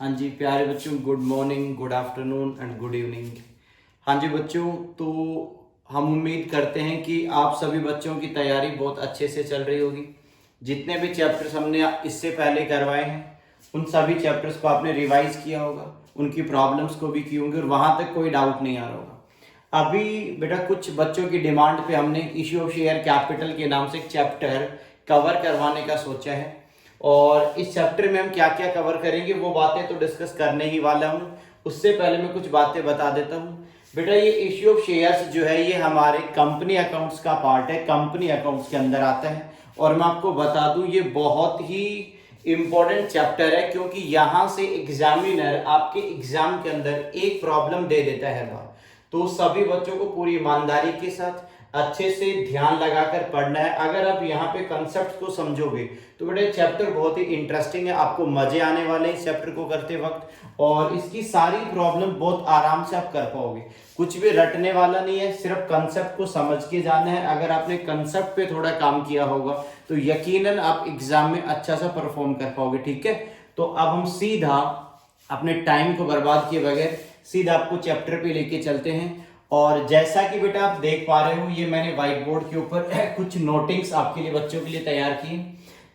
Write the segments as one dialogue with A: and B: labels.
A: हाँ जी प्यारे बच्चों, good morning, good afternoon and good evening. हाँ जी बच्चों, तो हम उम्मीद करते हैं कि आप सभी बच्चों की तैयारी बहुत अच्छे से चल रही होगी। जितने भी चैप्टर्स हमने इससे पहले करवाए हैं उन सभी चैप्टर्स को आपने रिवाइज किया होगा, उनकी प्रॉब्लम्स को भी की होंगी और वहाँ तक कोई डाउट नहीं आ रहा होगा। अभी बेटा कुछ बच्चों की डिमांड पे हमने इश्यू ऑफ शेयर कैपिटल के नाम से एक चैप्टर कवर करवाने का सोचा है और इस चैप्टर में हम क्या क्या कवर करेंगे वो बातें तो डिस्कस करने ही वाला हूँ। उससे पहले मैं कुछ बातें बता देता हूँ। बेटा ये इश्यू ऑफ शेयर्स जो है ये हमारे कंपनी अकाउंट्स का पार्ट है, कंपनी अकाउंट्स के अंदर आता है। और मैं आपको बता दूं ये बहुत ही इंपॉर्टेंट चैप्टर है क्योंकि यहाँ से एग्जामिनर आपके एग्जाम के अंदर एक प्रॉब्लम दे देता है हर बार। तो सभी बच्चों को पूरी ईमानदारी के साथ अच्छे से ध्यान लगाकर पढ़ना है। अगर आप यहाँ पे कंसेप्ट को समझोगे तो बेटा चैप्टर बहुत ही इंटरेस्टिंग है, आपको मजे आने वाले हैं इस चैप्टर को करते वक्त और इसकी सारी प्रॉब्लम बहुत आराम से आप कर पाओगे। कुछ भी रटने वाला नहीं है, सिर्फ कंसेप्ट को समझ के जाना है। अगर आपने कंसेप्ट पे थोड़ा काम किया होगा तो यकीनन आप एग्जाम में अच्छा सा परफॉर्म कर पाओगे। ठीक है, तो अब हम सीधा अपने टाइम को बर्बाद किए बगैर सीधा आपको चैप्टर पे लेके चलते हैं। और जैसा कि बेटा आप देख पा रहे हो ये मैंने व्हाइट बोर्ड के ऊपर कुछ नोटिंग्स आपके लिए बच्चों के लिए तैयार किए।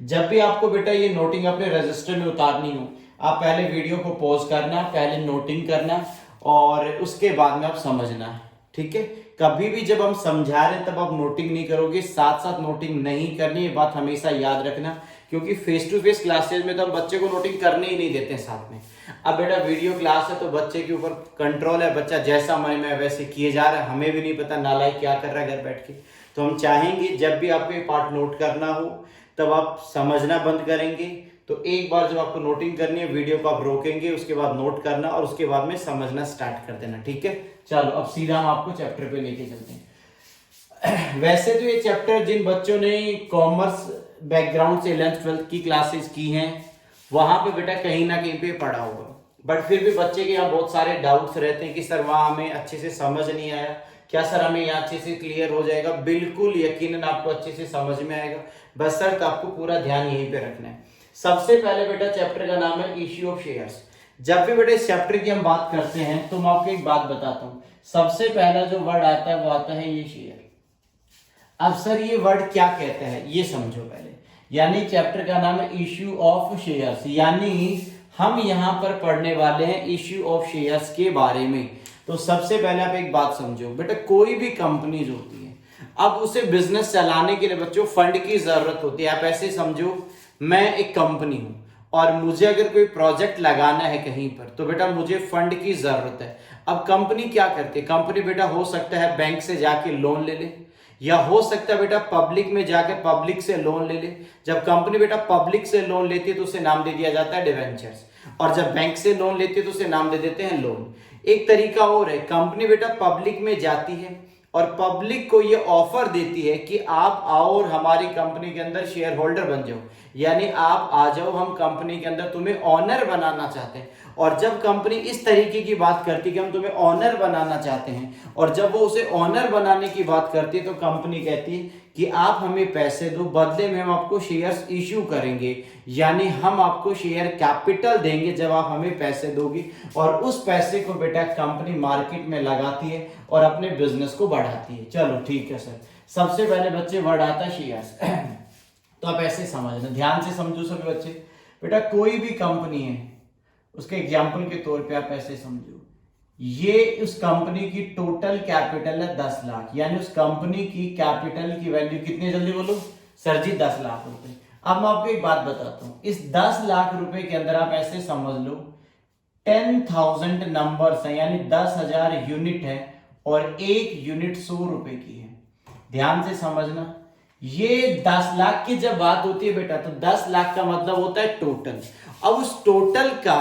A: जब भी आपको बेटा ये नोटिंग अपने रजिस्टर में उतारनी हो आप पहले वीडियो को पॉज करना, पहले नोटिंग करना और उसके बाद में आप समझना। ठीक है, कभी भी जब हम समझा रहे हैं तब आप नोटिंग नहीं करोगे, साथ साथ नोटिंग नहीं करनी, ये बात हमेशा याद रखना क्योंकि फेस टू फेस क्लासेज में तो हम बच्चे को नोटिंग करने ही नहीं देते साथ में। अब बेटा वीडियो क्लास है तो बच्चे के ऊपर कंट्रोल है, बच्चा जैसा मन में वैसे किए जा रहा है, हमें भी नहीं पता नालायक क्या कर रहा है घर बैठ के। तो हम चाहेंगे जब भी आपको ये पार्ट नोट करना हो तब आप समझना बंद करेंगे। तो एक बार जब आपको नोटिंग करनी है वीडियो को आप रोकेंगे, उसके बाद नोट करना और उसके बाद में समझना स्टार्ट कर देना। ठीक है, चलो अब सीधा हम आपको चैप्टर पे लेके चलते हैं। वैसे तो ये चैप्टर जिन बच्चों ने कॉमर्स बैकग्राउंड से 11th 12th की क्लासेस की हैं वहां पे बेटा कहीं ना कहीं पे पढ़ा होगा, बट फिर भी बच्चे के यहाँ बहुत सारे डाउट्स रहते हैं कि सर वहां हमें अच्छे से समझ नहीं आया, क्या सर हमें यहाँ अच्छे से क्लियर हो जाएगा? बिल्कुल यकीनन आपको अच्छे से समझ में आएगा, बस सर तो आपको पूरा ध्यान यहीं पे रखना है। सबसे पहले बेटा चैप्टर का नाम है इश्यू ऑफ शेयर्स। जब भी बेटा इस चैप्टर की हम बात करते हैं तो मैं आपको एक बात बताता हूँ, सबसे पहला जो वर्ड आता है वो आता है ये शेयर। अब सर ये वर्ड क्या कहता है ये समझो पहले। यानी चैप्टर का नाम है इश्यू ऑफ शेयर्स, यानी हम यहां पर पढ़ने वाले हैं इश्यू ऑफ शेयर्स के बारे में। तो सबसे पहले आप एक बात समझो बेटा, कोई भी कंपनी जो होती है अब उसे बिजनेस चलाने के लिए बच्चों फंड की जरूरत होती है। आप ऐसे समझो मैं एक कंपनी हूं और मुझे अगर कोई प्रोजेक्ट लगाना है कहीं पर तो बेटा मुझे फंड की जरूरत है। अब कंपनी क्या करती है? कंपनी बेटा हो सकता है बैंक से जाके लोन ले ले या हो सकता है बेटा पब्लिक में जाकर पब्लिक से लोन ले ले। जब कंपनी बेटा पब्लिक से लोन लेती है तो उसे नाम दे दिया जाता है डिवेंचर्स, और जब बैंक से लोन लेती है तो उसे नाम दे देते हैं लोन। एक तरीका और है, कंपनी बेटा पब्लिक में जाती है और पब्लिक को ये ऑफर देती है कि आप आओ और हमारी कंपनी के अंदर शेयर होल्डर बन जाओ, यानी आप आ जाओ, हम कंपनी के अंदर तुम्हें ऑनर बनाना चाहते हैं। और जब कंपनी इस तरीके की बात करती है कि हम तुम्हें ऑनर बनाना चाहते हैं और जब वो उसे ऑनर बनाने की बात करती है तो कंपनी कहती है कि आप हमें पैसे दो, बदले में हम आपको शेयर्स इश्यू करेंगे, यानी हम आपको शेयर कैपिटल देंगे जब आप हमें पैसे दोगे। और उस पैसे को बेटा कंपनी मार्केट में लगाती है और अपने बिजनेस को बढ़ाती है। चलो ठीक है सर, सबसे पहले बच्चे वर्ड आता है शेयर्स। तो आप ऐसे समझना, ध्यान से समझो सभी बच्चे। बेटा कोई भी कंपनी है उसके एग्जाम्पल के तौर पे आप ऐसे समझो, ये उस कंपनी की टोटल कैपिटल है 10 लाख, यानी उस कंपनी की कैपिटल की वैल्यू कितनी, जल्दी बोलो सर जी 10 लाख रुपए। अब मैं आपको एक बात बताता हूं, इस 10 लाख रुपए के अंदर आप ऐसे समझ लो 10,000 नंबर्स हैं, यानी 10,000 यूनिट है और एक यूनिट 100 रुपए की है। ध्यान से समझना, ये 10 लाख की जब बात होती है बेटा तो 10 लाख का मतलब होता है टोटल। अब उस टोटल का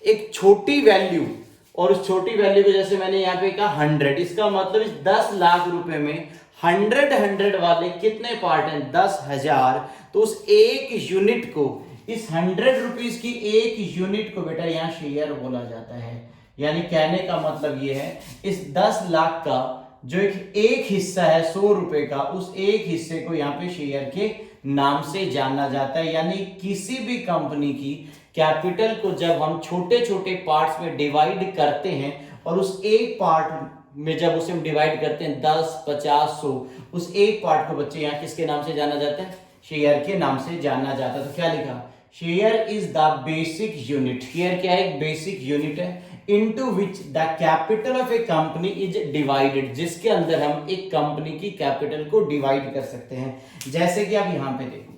A: एक छोटी वैल्यू, और उस छोटी वैल्यू को जैसे मैंने यहाँ पे कहा 100, इसका मतलब इस 10 लाख रुपए में 100 वाले कितने पार्ट हैं? 10,000। तो उस एक यूनिट को, इस 100 रुपीज की एक यूनिट को बेटा यहाँ शेयर बोला जाता है। यानी कहने का मतलब ये है इस 10 लाख का जो एक हिस्सा है 100 रुपए का, उस एक हिस्से को यहाँ पे शेयर के नाम से जाना जाता है। यानी किसी भी कंपनी की कैपिटल को जब हम छोटे छोटे पार्ट्स में डिवाइड करते हैं और उस एक पार्ट में जब उसे हम डिवाइड करते हैं 10, 50, 100, उस एक पार्ट को बच्चे यहाँ किसके नाम से जाना जाता है? शेयर के नाम से जाना जाता है। तो क्या लिखा? Share is the basic unit. Share क्या है? एक बेसिक यूनिट है into which the capital of A company is divided, जिसके अंदर हम एक कंपनी की कैपिटल को डिवाइड कर सकते हैं। जैसे कि आप यहाँ पे देखो,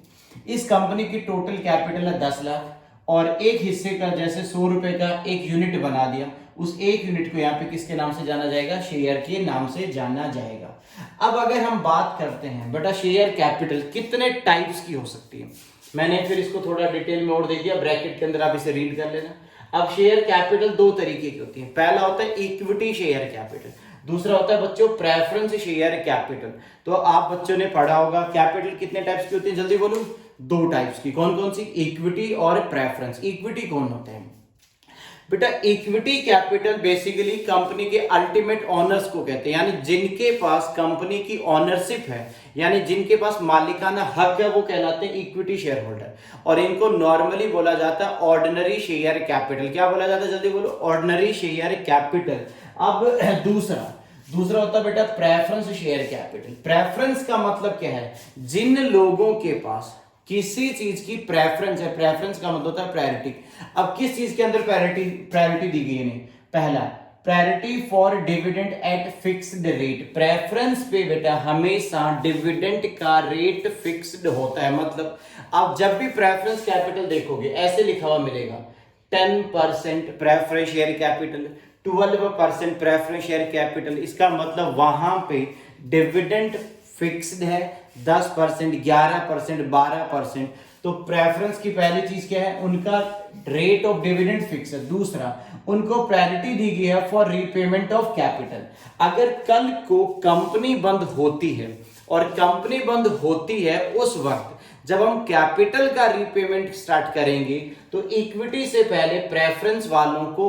A: इस कंपनी की टोटल कैपिटल है 10 लाख और एक हिस्से का जैसे 100 रुपए का एक यूनिट बना दिया, उस एक यूनिट को यहाँ पे किसके नाम से जाना जाएगा? शेयर के नाम से जाना जाएगा। अब अगर हम बात करते हैं बेटा शेयर कैपिटल कितने टाइप्स की हो सकती है, मैंने फिर इसको थोड़ा डिटेल में और दे दिया, ब्रैकेट के अंदर आप इसे रीड कर लेना। अब शेयर कैपिटल दो तरीके की होती है। पहला होता है इक्विटी शेयर कैपिटल, दूसरा होता है बच्चों प्रेफरेंस शेयर कैपिटल। तो आप बच्चों ने पढ़ा होगा कैपिटल कितने टाइप्स की होती है, जल्दी बोलो। दो टाइप्स की। कौन कौन सी? इक्विटी और प्रेफरेंस। इक्विटी कौन होते हैं बेटा? इक्विटी कैपिटल बेसिकली कंपनी के अल्टीमेट ओनर्स को कहते हैं, यानी जिनके पास कंपनी की ओनरशिप है, यानी जिनके पास मालिकाना हक है, वो कहलाते हैं इक्विटी शेयर होल्डर। और इनको नॉर्मली बोला जाता है ऑर्डिनरी शेयर कैपिटल। क्या बोला जाता है, जल्दी बोलो? Ordinary share capital. अब दूसरा होता है बेटा प्रेफरेंस शेयर कैपिटल। प्रेफरेंस का मतलब क्या है? जिन लोगों के पास किसी चीज की प्रेफरेंस है, प्रेफरेंस का मतलब होता है प्रायोरिटी। अब किस चीज के अंदर प्रायोरिटी दी गई है? पहला, priority for dividend at fixed rate. Preference पे बेटा हमेशा डिविडेंड का रेट फिक्स्ड होता है। मतलब आप जब भी प्रेफरेंस कैपिटल देखोगे ऐसे लिखा हुआ मिलेगा 10% preference share capital, 12% preference share capital. इसका मतलब वहां पे डिविडेंड फिक्स्ड है 10%, 11%, 12%। तो प्रेफरेंस की पहली चीज क्या है? उनका रेट ऑफ डिविडेंड फिक्स है। दूसरा, उनको प्रायोरिटी दी गई है फॉर रीपेमेंट ऑफ कैपिटल। अगर कल को कंपनी बंद होती है, और कंपनी बंद होती है उस वक्त जब हम कैपिटल का रीपेमेंट स्टार्ट करेंगे, तो इक्विटी से पहले प्रेफरेंस वालों को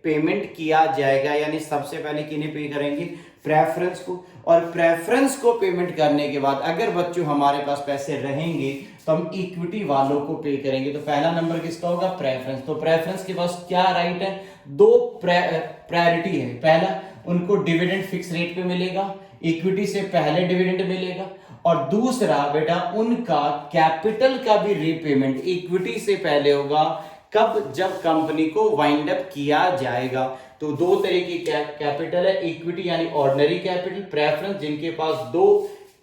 A: पेमेंट किया जाएगा। यानी सबसे पहले किन्हें पे करेंगे? प्रेफरेंस को। और प्रेफरेंस को पेमेंट करने के बाद अगर बच्चों हमारे पास पैसे रहेंगे तो हम इक्विटी वालों को पे करेंगे। तो पहला नंबर किसका होगा? प्रेफरेंस। तो प्रेफरेंस के पास क्या राइट है? दो प्रायोरिटी है। पहला, उनको डिविडेंड फिक्स रेट पे मिलेगा, इक्विटी से पहले डिविडेंड मिलेगा। और दूसरा बेटा उनका कैपिटल का भी रीपेमेंट इक्विटी से पहले होगा। कब? जब कंपनी को वाइंड अप किया जाएगा। तो दो तरह की कैपिटल है, इक्विटी यानी ऑर्डिनरी कैपिटल, प्रेफरेंस जिनके पास दो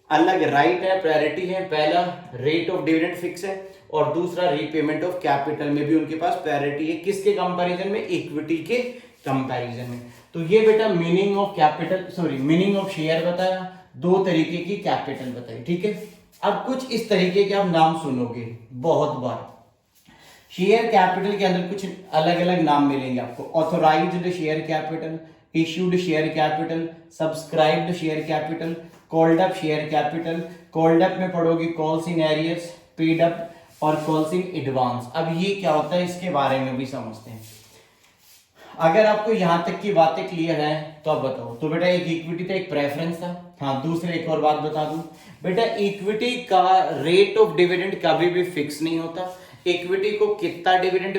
A: अलग राइट है, प्रायोरिटी है। पहला रेट ऑफ डिविडेंड फिक्स है और दूसरा रीपेमेंट ऑफ कैपिटल में भी उनके पास प्रायोरिटी है। किसके कंपैरिजन में? इक्विटी के कंपैरिजन में। तो ये बेटा meaning of capital, sorry meaning of share बताया, दो तरीके की कैपिटल बताई। ठीक है, अब कुछ इस तरीके के आप नाम सुनोगे बहुत बार। शेयर कैपिटल के अंदर कुछ अलग अलग नाम मिलेंगे आपको। Authorised share capital, issued share capital, subscribed share capital, called up share capital. Called up में पढ़ोगे calls in arrears, paid up और कॉल्स इन एडवांस। अब ये क्या होता है इसके बारे में भी समझते हैं। अगर आपको यहां तक की बातें क्लियर है तो आप बताओ। तो बेटा एक इक्विटी था, एक प्रेफरेंस था। हाँ, दूसरे एक और बात बता दूं बेटा, इक्विटी का रेट ऑफ डिविडेंड कभी भी फिक्स नहीं होता। इक्विटी को कितना डिविडेंड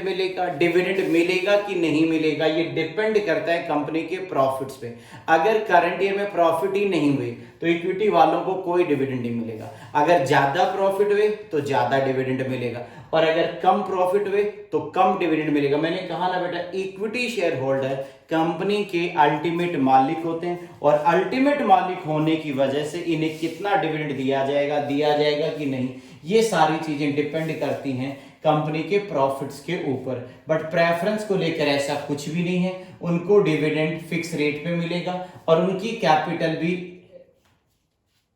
A: मिलेगा कि नहीं मिलेगा, ये डिपेंड करता है कंपनी के प्रॉफिट्स पे। अगर करंट ईयर में प्रॉफिट ही नहीं हुए तो इक्विटी वालों को कोई डिविडेंड नहीं मिलेगा। अगर ज्यादा प्रॉफिट हुए तो ज्यादा डिविडेंड मिलेगा, और अगर कम प्रॉफिट हुए तो कम डिविडेंड मिलेगा। मैंने कहा ना बेटा, इक्विटी शेयर होल्डर कंपनी के अल्टीमेट मालिक होते हैं, और अल्टीमेट मालिक होने की वजह से इन्हें कितना डिविडेंड दिया जाएगा कि नहीं, ये सारी चीजें डिपेंड करती हैं कंपनी के प्रॉफिट्स के ऊपर। बट प्रेफरेंस को लेकर ऐसा कुछ भी नहीं है, उनको डिविडेंड फिक्स रेट पे मिलेगा और उनकी कैपिटल भी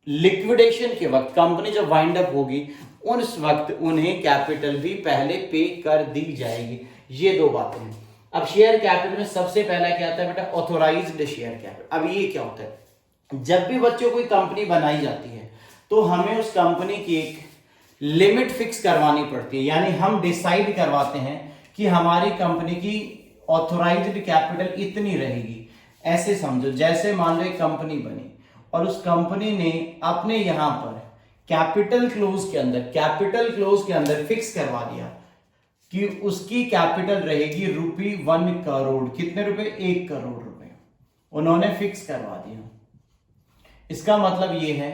A: लिक्विडेशन के वक्त, कंपनी जब वाइंड अप होगी उस वक्त उन्हें कैपिटल भी पहले पे कर दी जाएगी। ये दो बातें हैं। अब शेयर कैपिटल में सबसे पहला क्या आता है बेटा? Authorised share capital. अब ये क्या होता है? जब भी बच्चों कोई कंपनी बनाई जाती है तो हमें उस कंपनी की एक लिमिट फिक्स करवानी पड़ती है, यानी हम डिसाइड करवाते हैं कि हमारी कंपनी की ऑथोराइज्ड कैपिटल इतनी रहेगी। ऐसे समझो, जैसे मान लो एक कंपनी बनी और उस कंपनी ने अपने यहां पर कैपिटल क्लोज के अंदर फिक्स करवा दिया कि उसकी कैपिटल रहेगी ₹1 करोड़। कितने रुपए? 1 करोड़ रुपए उन्होंने फिक्स करवा दिया। इसका मतलब ये है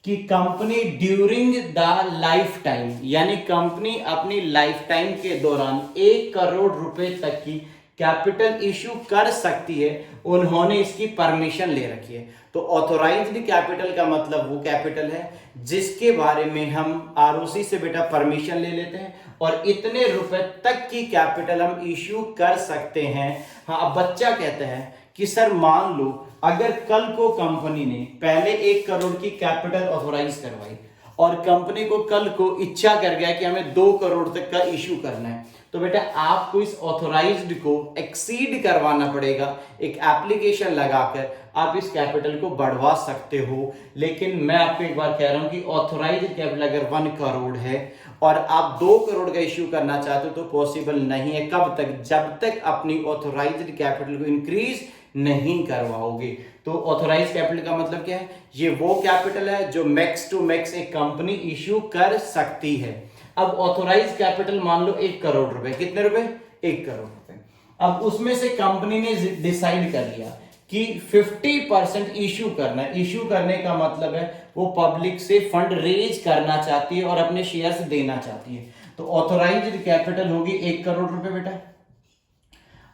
A: कि company during the life time, यानी कंपनी अपनी लाइफ टाइम के दौरान 1 करोड़ रुपए तक की कैपिटल इशू कर सकती है। उन्होंने इसकी परमिशन ले रखी है। तो ऑथोराइज्ड कैपिटल का मतलब वो कैपिटल है जिसके बारे में हम आरओसी से बेटा परमिशन ले लेते हैं और इतने रुपए तक की कैपिटल हम इशू कर सकते हैं। हाँ, अब बच्चा कहता है कि सर मान लो अगर कल को कंपनी ने पहले 1 करोड़ की कैपिटल ऑथोराइज करवाई और कंपनी को कल को इच्छा कर गया कि हमें 2 करोड़ तक का इशू करना है, तो बेटा आपको इस ऑथोराइज्ड को एक्सीड करवाना पड़ेगा। एक एप्लीकेशन लगाकर आप इस कैपिटल को बढ़वा सकते हो। लेकिन मैं आपको एक बार कह रहा हूं कि ऑथोराइज्ड कैपिटल अगर 1 करोड़ है और आप 2 करोड़ का इश्यू करना चाहते हो तो पॉसिबल नहीं है। कब तक? जब तक अपनी ऑथोराइज्ड कैपिटल को इंक्रीज नहीं करवाओगे। तो ऑथोराइज कैपिटल का मतलब क्या है? ये वो कैपिटल है जो मैक्स टू मैक्स एक कंपनी इश्यू कर सकती है। अब ऑथोराइज कैपिटल मान लो 1 करोड़ रुपए। कितने रुपए? 1 करोड़ रुपए। अब उसमें से कंपनी ने डिसाइड कर लिया कि 50% इश्यू करना है। इश्यू करने का मतलब है वो पब्लिक से फंड रेज करना चाहती है और अपने शेयर्स देना चाहती है। तो ऑथोराइज्ड कैपिटल होगी 1 करोड़ रुपए बेटा।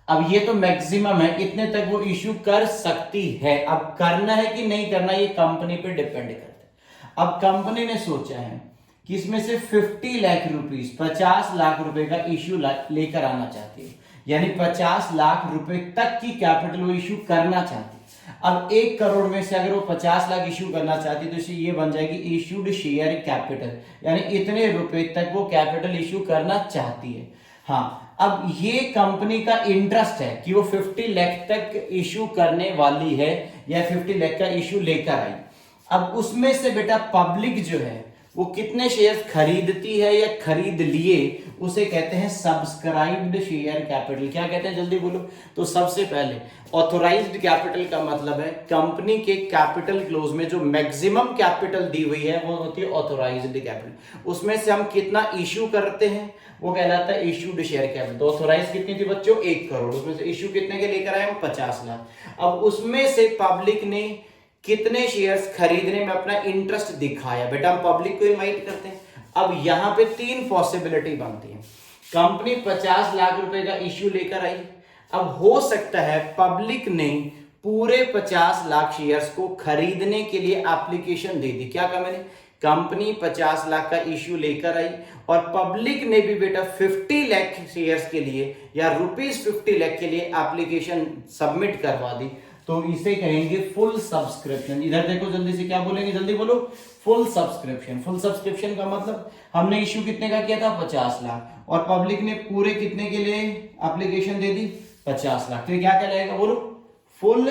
A: अब ये तो मैक्सिमम है, इतने तक वो इश्यू कर सकती है। अब करना है कि नहीं करना ये कंपनी पे डिपेंड करता है। अब कंपनी ने सोचा है कि इसमें से 50 लाख रुपीस 50 लाख रुपए का इश्यू लेकर आना चाहती है, यानी 50 लाख रुपए तक की कैपिटल वो इश्यू करना चाहती है। अब 1 करोड़ में से अगर वो 50 लाख इश्यू करना चाहती है तो इसे ये बन जाएगी इश्यूड शेयर कैपिटल, यानी इतने रुपए तक वो कैपिटल इश्यू करना चाहती है। हाँ, अब ये कंपनी का इंटरेस्ट है कि वो 50 लाख तक इश्यू करने वाली है या 50 लाख का इश्यू लेकर आई। अब उसमें से बेटा पब्लिक जो है वो कितने शेयर खरीदती है या खरीद लिए, उसे कहते हैं सब्सक्राइब्ड शेयर कैपिटल। क्या कहते हैं? जल्दी बोलो। तो सबसे पहले ऑथोराइज्ड कैपिटल का मतलब है कंपनी के कैपिटल क्लोज में जो मैक्सिमम कैपिटल दी हुई है वो होती है ऑथोराइज्ड कैपिटल। उसमें से हम कितना इश्यू करते हैं वो कहलाता है इश्यूड शेयर कैपिटल। तो ऑथोराइज कितनी थी बच्चों? 1 करोड़। उसमें से इश्यू कितने के लेकर आए हम? 50 लाख। अब उसमें से पब्लिक ने कितने शेयर्स खरीदने में अपना इंटरेस्ट दिखाया। बेटा हम पब्लिक को इनवाइट करते हैं। अब यहां पे 3 पॉसिबिलिटी बनती है। कंपनी 50 लाख रुपए का इश्यू लेकर आई। अब हो सकता है पब्लिक ने पूरे 50 लाख शेयर्स को खरीदने के लिए एप्लीकेशन दे दी। क्या कहा मैंने? कंपनी 50 लाख का इश्यू लेकर आई और पब्लिक ने भी बेटा 50 लाख शेयर्स के लिए या ₹50 लाख के लिए एप्लीकेशन सबमिट करवा दी। तो इसे कहेंगे फुल सब्सक्रिप्शन। इधर देखो जल्दी से, क्या बोलेंगे? जल्दी बोलो। Full subscription. फुल सब्सक्रिप्शन का मतलब हमने इश्यू कितने का किया था? 50 लाख और पब्लिक ने पूरे कितने के लिए एप्लीकेशन दे दी? 50 लाख। तो क्या कहलाएगा? बोलो। Full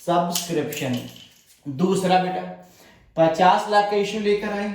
A: subscription. दूसरा बेटा 50 लाख का इश्यू लेकर आए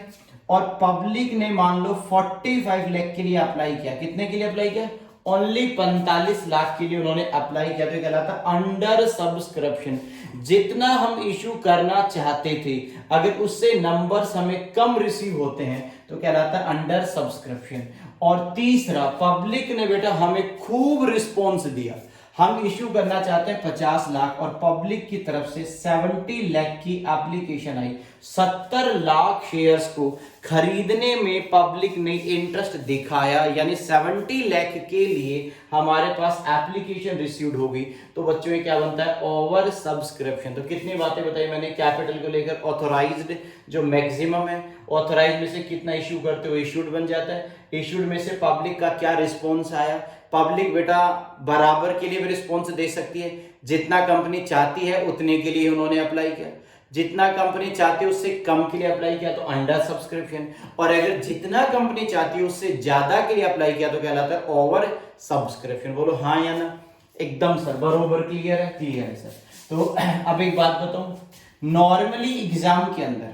A: और पब्लिक ने मान लो 45 लाख के लिए अप्लाई किया। कितने के लिए अप्लाई किया? ओनली 45 लाख के लिए उन्होंने अप्लाई किया। तो कहलाता अंडर सब्सक्रिप्शन। जितना हम इश्यू करना चाहते थे अगर उससे नंबर्स हमें कम रिसीव होते हैं तो कहलाता अंडर सब्सक्रिप्शन। और तीसरा पब्लिक ने बेटा हमें खूब रिस्पॉन्स दिया। हम इश्यू करना चाहते हैं 50 लाख और पब्लिक की तरफ से 70 लाख की एप्लीकेशन आई। 70 लाख शेयर्स को खरीदने में पब्लिक ने इंटरेस्ट दिखाया, यानी 70 लाख के लिए हमारे पास एप्लीकेशन रिसीव्ड होगी। तो बच्चों में क्या बनता है? Over subscription. तो कितनी बातें बताई मैंने कैपिटल को लेकर। ऑथोराइज्ड जो मैक्सिमम है, ऑथोराइज्ड में से कितना इश्यू करते हो इश्यूड बन जाता है। इश्यूड में से पब्लिक का क्या रिस्पॉन्स आया। पब्लिक बेटा बराबर के लिए भी रिस्पॉन्स दे सकती है। जितना कंपनी चाहती है उतने के लिए उन्होंने अप्लाई किया, जितना कंपनी चाहती है उससे कम के लिए अप्लाई किया तो अंडर सब्सक्रिप्शन, और अगर जितना कंपनी चाहती है उससे ज्यादा के लिए अप्लाई किया तो कहलाता है ओवर सब्सक्रिप्शन। बोलो हाँ या ना? एकदम सर, बरोबर क्लियर है? क्लियर है सर। तो अब एक बात बताऊं, नॉर्मली एग्जाम के अंदर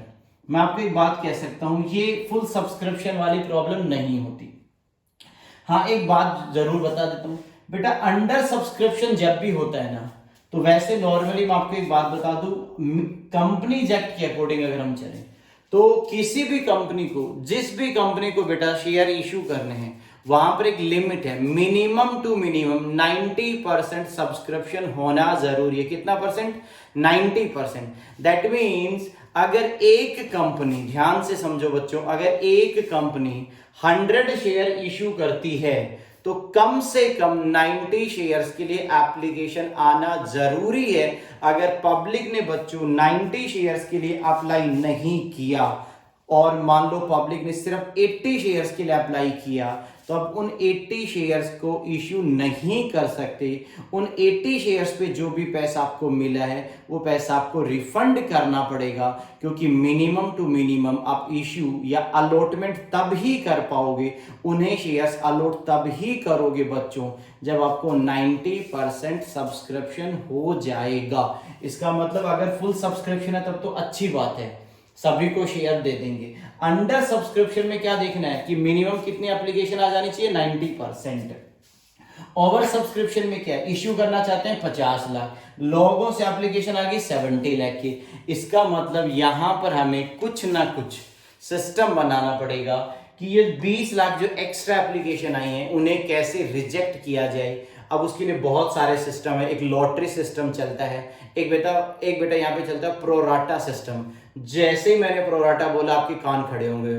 A: मैं आपको एक बात कह सकता हूं, ये फुल सब्सक्रिप्शन वाली प्रॉब्लम नहीं होती। हाँ, एक बात जरूर बता देता हूं बेटा, अंडर सब्सक्रिप्शन जब भी होता है ना तो वैसे नॉर्मली मैं आपको एक बात बता दूं, कंपनीज एक्ट के अकॉर्डिंग अगर हम चलें तो किसी भी कंपनी को, जिस भी कंपनी को बेटा शेयर इश्यू करने हैं वहां पर एक लिमिट है, मिनिमम टू मिनिमम 90% सब्सक्रिप्शन होना जरूरी है। कितना परसेंट? 90%। दैट मीन्स अगर एक कंपनी, ध्यान से समझो बच्चों, अगर एक कंपनी 100 शेयर इशू करती है तो कम से कम 90 शेयर्स के लिए एप्लीकेशन आना जरूरी है। अगर पब्लिक ने बच्चों 90 शेयर्स के लिए अप्लाई नहीं किया और मान लो पब्लिक ने सिर्फ 80 शेयर्स के लिए अप्लाई किया, तो अब उन 80 शेयर्स को इश्यू नहीं कर सकते। उन 80 शेयर्स पे जो भी पैसा आपको मिला है वो पैसा आपको रिफंड करना पड़ेगा, क्योंकि मिनिमम टू मिनिमम आप इश्यू या अलॉटमेंट तब ही कर पाओगे, उन्हें शेयर्स अलॉट तब ही करोगे बच्चों जब आपको 90% सब्सक्रिप्शन हो जाएगा। इसका मतलब अगर फुल सब्सक्रिप्शन है तब तो अच्छी बात है, सभी को शेयर दे देंगे। अंडर सब्सक्रिप्शन में क्या देखना है कि मिनिमम कितनी एप्लीकेशन आ जानी चाहिए? 90%। ओवर सब्सक्रिप्शन में क्या है? इश्यू करना चाहते हैं 50 लाख, लोगों से एप्लीकेशन आ गई 70 लाख की। इसका मतलब यहां पर हमें कुछ ना कुछ सिस्टम बनाना पड़ेगा कि ये 20 लाख जो एक्स्ट्रा एप्लीकेशन आई हैं उन्हें कैसे रिजेक्ट किया जाए। अब उसके लिए बहुत सारे सिस्टम है। एक लॉटरी सिस्टम चलता है, एक बेटा यहाँ पे चलता है प्रोराटा सिस्टम। जैसे ही मैंने प्रोराटा बोला आपके कान खड़े होंगे।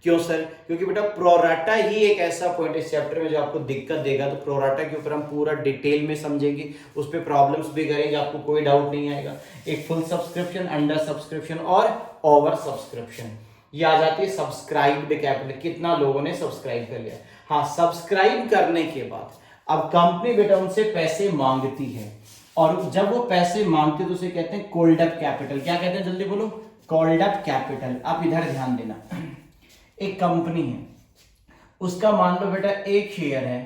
A: क्यों सर? क्योंकि बेटा प्रोराटा ही एक ऐसा पॉइंट इस चैप्टर में जो आपको दिक्कत देगा। तो प्रोराटा के ऊपर हम पूरा डिटेल में समझेंगे, उस पर प्रॉब्लम्स भी करेंगे, आपको कोई डाउट नहीं आएगा। एक फुल सब्सक्रिप्शन, अंडर सब्सक्रिप्शन और ओवर सब्सक्रिप्शन। ये आ जाती है सब्सक्राइब्ड कैपिटल, कितना लोगों ने सब्सक्राइब कर लिया। हाँ, सब्सक्राइब करने के बाद अब कंपनी बेटा उनसे पैसे मांगती है, और जब वो पैसे मांगते तो उसे कहते हैं कॉल्ड अप कैपिटल। क्या कहते हैं? जल्दी बोलो। Called up capital. आप इधर ध्यान देना, एक कंपनी है, उसका मान लो बेटा एक शेयर है,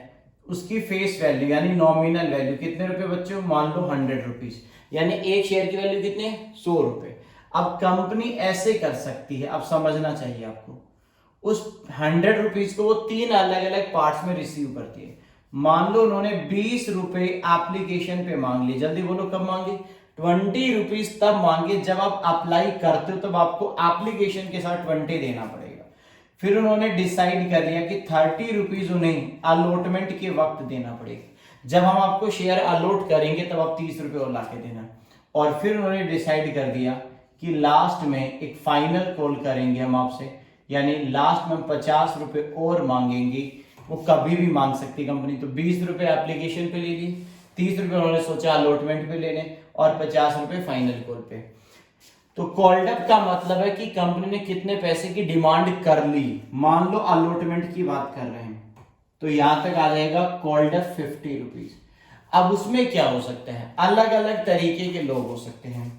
A: उसकी फेस वैल्यू यानी नॉमिनल वैल्यू कितने रुपए बच्चों? मान लो 100 रुपीज, यानी एक शेयर की वैल्यू कितने? 100 रुपए। अब कंपनी ऐसे कर सकती है, अब समझना चाहिए आपको, उस 100 रुपीज को वो 3 अलग अलग पार्ट्स में रिसीव करती है। मान लो उन्होंने 20 रुपए एप्लीकेशन पे मांग लिए। जल्दी बोलो, कब मांगे? 20 रुपीज तब मांगे जब आप अप्लाई करते हो, तब आपको एप्लीकेशन के साथ 20 देना पड़ेगा। फिर उन्होंने डिसाइड कर लिया कि 30 रुपीज उन्हें अलॉटमेंट के वक्त देना पड़ेगा। जब हम आपको शेयर अलॉट करेंगे तब आप 30 रुपए और लाके देना। और फिर उन्होंने डिसाइड कर दिया कि लास्ट में एक फाइनल कॉल करेंगे हम आपसे, यानी लास्ट में 50 रुपए और मांगेंगे। वो कभी भी मांग सकती कंपनी। तो 20 रुपए एप्लीकेशन पे ले ली, 30 रुपए उन्होंने सोचा अलॉटमेंट पे लेने, और 50 रुपए फाइनल कॉल पे। तो कॉल्ड अप का मतलब है कि कंपनी ने कितने पैसे की डिमांड कर ली। मान लो अलॉटमेंट की बात कर रहे हैं तो यहां तक आ जाएगा कॉल्ड अप 50 रुपीज। अब उसमें क्या हो सकता है? अलग अलग तरीके के लोग हो सकते हैं।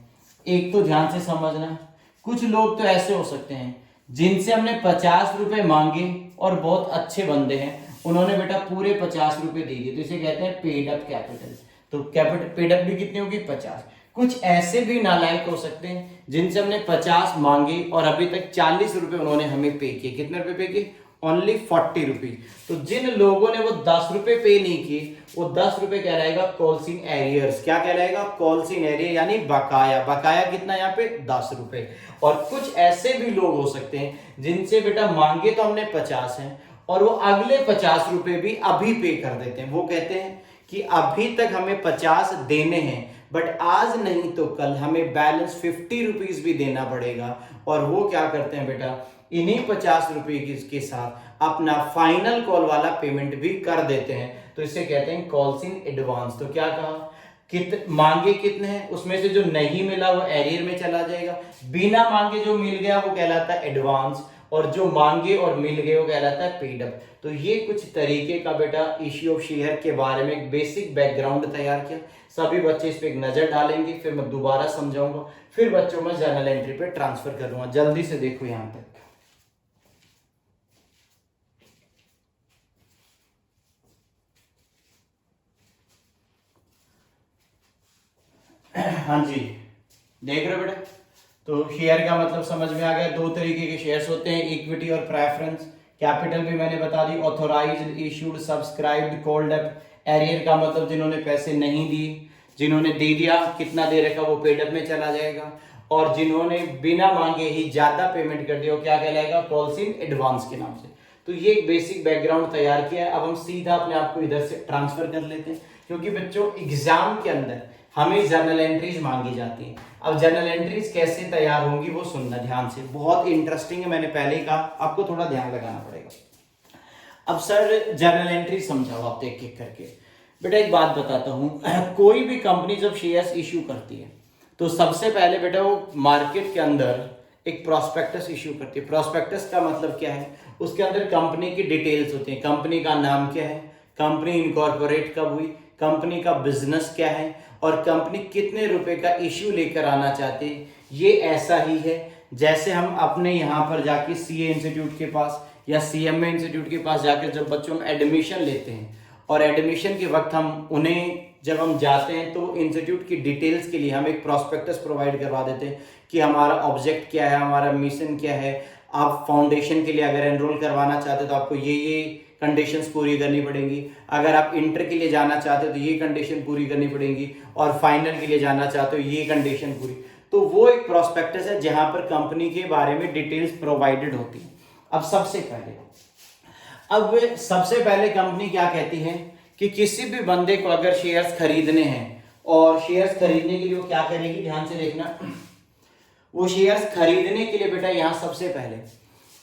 A: एक तो ध्यान से समझना, कुछ लोग तो ऐसे हो सकते हैं जिनसे हमने 50 रुपए मांगे और बहुत अच्छे बंदे हैं, उन्होंने बेटा पूरे 50 रुपए दे दिए, तो इसे कहते हैं पेड अप कैपिटल। तो कैपिटल पेड अप भी कितनी होगी? 50। कुछ ऐसे भी नालायक हो सकते हैं जिनसे हमने 50 मांगे और अभी तक 40 रुपए उन्होंने हमें पे किए। कितने रुपए पे किए? Only 40 rupees. तो जिन लोगों ने वो 10 रुपए पे नहीं किए, वो 10 रुपए कहलाएगा कॉल्सिंग एरियर्स। क्या कहलाएगा? कॉल्सिंग एरियर, यानी बकाया। बकाया कितना यहाँ पे? 10 रुपए। और कुछ ऐसे भी लोग हो सकते हैं जिनसे बेटा मांगे तो हमने 50 हैं और वो अगले 50 रुपए भी अभी पे कर देते हैं। वो कहते हैं कि अभी तक हमें 50 देने हैं, बट आज नहीं तो कल हमें बैलेंस 50 रुपीज भी देना पड़ेगा। और वो क्या करते हैं बेटा, इन्हीं 50 रुपए के साथ अपना फाइनल कॉल वाला पेमेंट भी कर देते हैं। तो इसे कहते हैं कॉल्स इन एडवांस। तो क्या कहा? मांगे कितने हैं, उसमें से जो नहीं मिला वो एरियर में चला जाएगा, बिना मांगे जो मिल गया वो कहलाता है एडवांस, और जो मांगे और मिल गए वो कहलाता है पेड अप। तो ये कुछ तरीके का बेटा इश्यू ऑफ शेयर के बारे में एक बेसिक बैकग्राउंड तैयार किया। सभी बच्चे इस पे एक नजर डालेंगे, फिर मैं दोबारा समझाऊंगा, फिर बच्चों में जर्नल एंट्री पे ट्रांसफर करूंगा। जल्दी से देखो यहां तक। हाँ जी, देख रहे हो बेटा? तो शेयर का मतलब समझ में आ गया। दो तरीके के शेयर्स होते हैं, इक्विटी और प्रेफरेंस। कैपिटल भी मैंने बता दी, authorised, issued, subscribed, called up. Arrear का मतलब जिन्होंने पैसे नहीं दिए, जिन्होंने दे दिया कितना दे रखा वो पेड अप में चला जाएगा, और जिन्होंने बिना मांगे ही ज्यादा पेमेंट कर दिया वो क्या कहलाएगा? कॉल्स इन एडवांस के नाम से। तो ये एक बेसिक बैकग्राउंड तैयार किया है। अब हम सीधा अपने आप को इधर से ट्रांसफर कर लेते हैं, क्योंकि बच्चों एग्जाम के अंदर हमें जर्नल एंट्रीज मांगी जाती हैं। अब जर्नल एंट्रीज कैसे तैयार होंगी वो सुनना ध्यान से, बहुत इंटरेस्टिंग है। मैंने पहले ही कहा, आपको थोड़ा ध्यान लगाना पड़ेगा। अब सर जर्नल एंट्री समझाओ आप एक एक करके। बेटा एक बात बताता हूँ, कोई भी कंपनी जब शेयर्स इश्यू करती है तो सबसे पहले बेटा वो मार्केट के अंदर एक प्रोस्पेक्टस इश्यू करती है। प्रोस्पेक्टस का मतलब क्या है, उसके अंदर कंपनी की डिटेल्स होती हैं। कंपनी का नाम क्या है, कंपनी इनकॉर्पोरेट कब हुई, कंपनी का बिजनेस क्या है, और कंपनी कितने रुपए का इश्यू लेकर आना चाहती है। ये ऐसा ही है जैसे हम अपने यहाँ पर जाके सीए इंस्टीट्यूट के पास या सीएमए इंस्टीट्यूट के पास जाकर जब बच्चों में एडमिशन लेते हैं, और एडमिशन के वक्त हम उन्हें जब हम जाते हैं तो इंस्टीट्यूट की डिटेल्स के लिए हम एक प्रोस्पेक्टस प्रोवाइड करवा देते हैं कि हमारा ऑब्जेक्ट क्या है, हमारा मिशन क्या है। आप फाउंडेशन के लिए अगर एनरोल करवाना चाहते हो तो आपको ये कंडीशंस पूरी करनी पड़ेंगी। अगर आप इंटर के लिए जाना चाहते हो तो ये कंडीशन पूरी करनी पड़ेंगी, और फाइनल के लिए जाना चाहते हो ये कंडीशन पूरी। तो वो एक प्रोस्पेक्टस है जहां पर कंपनी के बारे में डिटेल्स प्रोवाइडेड होती है। अब सबसे पहले कंपनी क्या कहती है कि किसी भी बंदे को अगर शेयर्स खरीदने हैं, और शेयर्स खरीदने के लिए वो क्या करेगी, ध्यान से देखना। वो शेयर्स खरीदने के लिए बेटा यहां सबसे पहले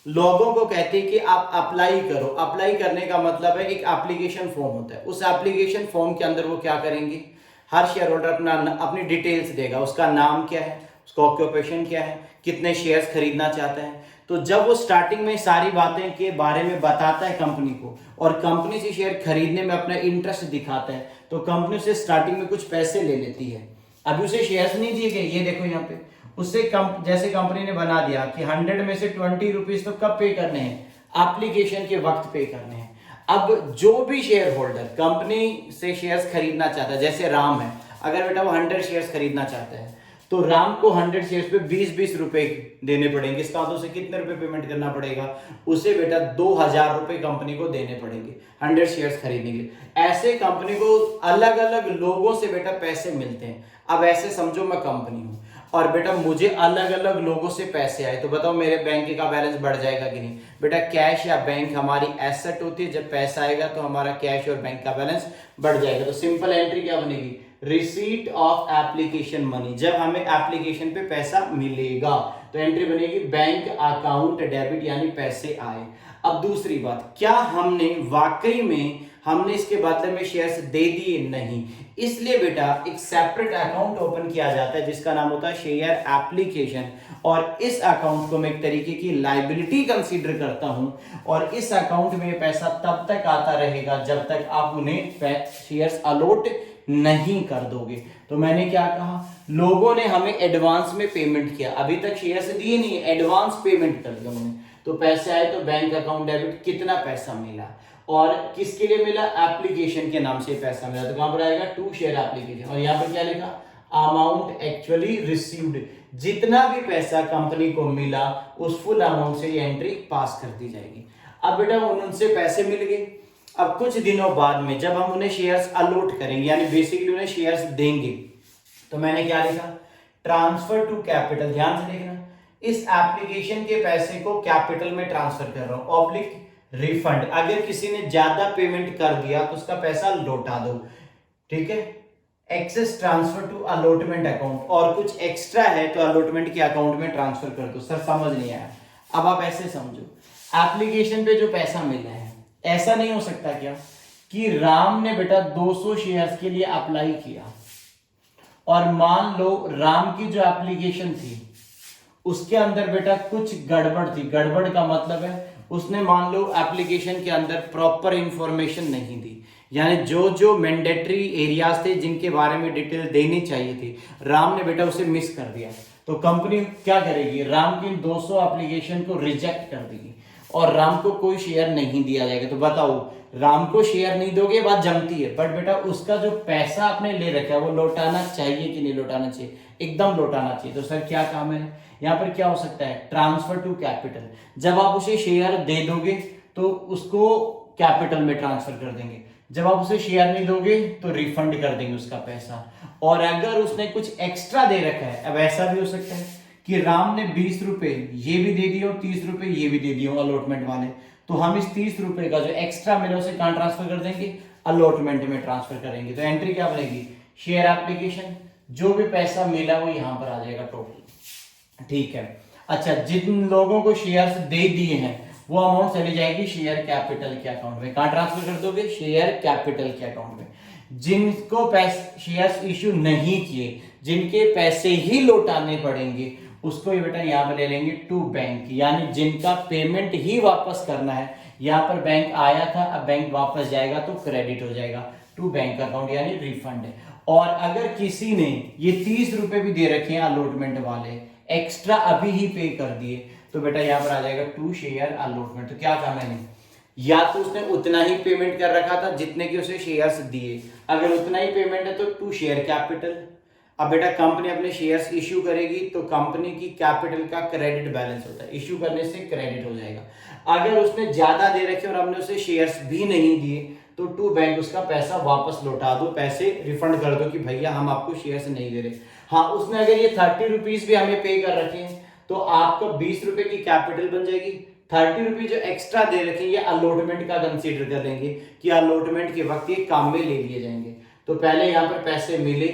A: लोगों को कहती है कि आप अप्लाई करो। अप्लाई करने का मतलब है एक एप्लीकेशन फॉर्म होता है। उस एप्लीकेशन फॉर्म के अंदर वो क्या करेंगे, हर शेयर होल्डर अपनी डिटेल्स देगा। उसका नाम क्या है, उसका ऑक्यूपेशन क्या है, कितने शेयर्स खरीदना चाहता है। तो जब वो स्टार्टिंग में सारी बातें के बारे में बताता है कंपनी को, और कंपनी से शेयर खरीदने में अपना इंटरेस्ट दिखाता है, तो कंपनी से स्टार्टिंग में कुछ पैसे ले लेती है। अभी उसे शेयर्स नहीं दिए गए, ये देखो यहाँ पे उससे जैसे कंपनी ने बना दिया कि 100 में से 20 रुपीज तो कब पे करने हैं, एप्लीकेशन के वक्त पे करने हैं। अब जो भी शेयर होल्डर कंपनी से शेयर्स खरीदना चाहता है, जैसे राम है, अगर बेटा वो 100 शेयर्स खरीदना चाहता है तो राम को 100 शेयर्स पे 20-20 रुपए देने पड़ेंगे। इसका तो उसे कितने रुपए पेमेंट करना पड़ेगा, उसे बेटा 2000 रुपए कंपनी को देने पड़ेंगे 100 शेयर्स खरीदने के लिए। ऐसे कंपनी को अलग अलग लोगों से बेटा पैसे मिलते हैं। अब ऐसे समझो मैं कंपनी हूं और बेटा मुझे अलग अलग लोगों से पैसे आए, तो बताओ मेरे बैंक का बैलेंस बढ़ जाएगा कि नहीं। बेटा कैश या बैंक हमारी एसेट होती है, जब पैसा आएगा तो हमारा कैश और बैंक का बैलेंस बढ़ जाएगा। तो सिंपल एंट्री क्या बनेगी, रिसीट ऑफ एप्लीकेशन मनी। जब हमें एप्लीकेशन पे पैसा मिलेगा तो एंट्री बनेगी बैंक अकाउंट डेबिट, यानी पैसे आए। अब दूसरी बात, क्या हमने वाकई में हमने इसके बदले में शेयर्स दे दिए, नहीं। इसलिए बेटा एक सेपरेट अकाउंट ओपन किया जाता है जिसका नाम होता है शेयर एप्लीकेशन, और इस अकाउंट को मैं एक तरीके की लायबिलिटी कंसीडर करता हूं, और इस अकाउंट में पैसा तब तक आता रहेगा जब तक आप उन्हें शेयर्स अलॉट नहीं कर दोगे। तो मैंने क्या कहा, लोगों ने हमें एडवांस में पेमेंट किया, अभी तक शेयर्स दिए नहीं, एडवांस पेमेंट कर दिया उन्होंने, तो पैसे आए। तो बैंक अकाउंट डेबिट, कितना पैसा मिला और किसके लिए मिला, एप्लीकेशन के नाम से पैसा मिला, तो कहां पर आएगा, टू शेयर एप्लीकेशन। और यहां पर क्या लिखा, अमाउंट एक्चुअली रिसीव्ड, जितना भी पैसा कंपनी को मिला उस फुल अमाउंट से ये एंट्री पास कर दी जाएगी। अब बेटा उनसे पैसे मिल गए, अब कुछ दिनों बाद में जब हम उन्हें शेयर्स अलॉट करेंगे, यानी बेसिकली उन्हें शेयर्स देंगे, तो मैंने क्या लिखा, ट्रांसफर टू कैपिटल। ध्यान से देखना, इस एप्लीकेशन के पैसे को कैपिटल में ट्रांसफर कर रहा हूं, ऑब्लिक रिफंड। अगर किसी ने ज्यादा पेमेंट कर दिया तो उसका पैसा लौटा दो, ठीक है। Excess transfer to allotment account, और कुछ एक्स्ट्रा है तो अलॉटमेंट के अकाउंट में ट्रांसफर कर दो। सर समझ नहीं आया, अब आप ऐसे समझो, एप्लीकेशन पे जो पैसा मिला है, ऐसा नहीं हो सकता क्या कि राम ने बेटा 200 शेयर्स के लिए अप्लाई किया, और मान लो राम की जो एप्लीकेशन थी उसके अंदर बेटा कुछ गड़बड़ थी। गड़बड़ का मतलब है उसने मान लो एप्लीकेशन के अंदर प्रॉपर इंफॉर्मेशन नहीं दी, यानी जो जो मैंडेटरी एरियाज थे जिनके बारे में डिटेल देनी चाहिए थी, राम ने बेटा उसे मिस कर दिया। तो कंपनी क्या करेगी, राम की 200 एप्लीकेशन को रिजेक्ट कर देगी और राम को कोई शेयर नहीं दिया जाएगा। तो बताओ, राम को शेयर नहीं दोगे बात जमती है, बट बेटा उसका जो पैसा आपने ले रखा है वो लौटाना चाहिए कि नहीं लौटाना चाहिए, एकदम लौटाना चाहिए। तो सर क्या काम है यहाँ पर, क्या हो सकता है, ट्रांसफर टू कैपिटल। जब आप उसे शेयर दे दोगे तो उसको कैपिटल में ट्रांसफर कर देंगे, जब आप उसे शेयर नहीं दोगे तो रिफंड कर देंगे उसका पैसा। और अगर उसने कुछ एक्स्ट्रा दे रखा है, अब ऐसा भी हो सकता है कि राम ने 20 रुपए ये भी दे दिए और 30 रुपए ये भी दे दिए अलॉटमेंट वाले, तो हम इस 30 रुपए का जो एक्स्ट्रा मिला उसे कहाँ ट्रांसफर कर देंगे, अलॉटमेंट में ट्रांसफर करेंगे। तो एंट्री क्या बनेगी, शेयर एप्लीकेशन, जो भी पैसा मिला वो यहाँ पर आ जाएगा टोटल, ठीक है। अच्छा, जिन लोगों को शेयर्स दे दिए हैं वो अमाउंट चली जाएगी शेयर कैपिटल के अकाउंट में। कहाँ ट्रांसफर कर दोगे, शेयर कैपिटल के अकाउंट में। जिनको पैसे शेयर्स इश्यू नहीं किए, जिनके पैसे ही लौटाने पड़ेंगे, उसको ये बेटा यहाँ पर ले लेंगे टू बैंक, यानी जिनका पेमेंट ही वापस करना है। यहाँ पर बैंक आया था, अब बैंक वापस जाएगा तो क्रेडिट हो जाएगा टू बैंक अकाउंट, यानी रिफंड है। और अगर किसी ने ये 30 रुपए भी दे रखे हैं अलॉटमेंट वाले, एक्स्ट्रा अभी ही पे कर दिए, तो बेटा यहाँ पर आ जाएगा टू शेयर अलॉटमेंट। तो क्या कहा मैंने, या तो उसने उतना ही पेमेंट कर रखा था जितने के उसे शेयर्स दिए, अगर उतना ही पेमेंट है तो टू शेयर कैपिटल। अब बेटा कंपनी अपने शेयर्स इश्यू करेगी तो कंपनी की कैपिटल का क्रेडिट बैलेंस होता है, इश्यू करने से क्रेडिट हो जाएगा। अगर उसने ज्यादा दे रखे और हमने उसे शेयर्स भी नहीं दिए तो टू बैंक उसका पैसा वापस लौटा दो, पैसे रिफंड कर दो कि भैया हम आपको शेयर्स नहीं दे रहे। हाँ, उसने अगर ये 30 रुपीज भी हमें पे कर रखे हैं तो आपको 20 रुपए की कैपिटल बन जाएगी। 30 रुपीज जो एक्स्ट्रा दे रखे हैं ये अलॉटमेंट का कंसीडर कर लेंगे कि अलॉटमेंट के वक्त ये काम में ले लिए जाएंगे। तो पहले यहाँ पर पैसे मिले,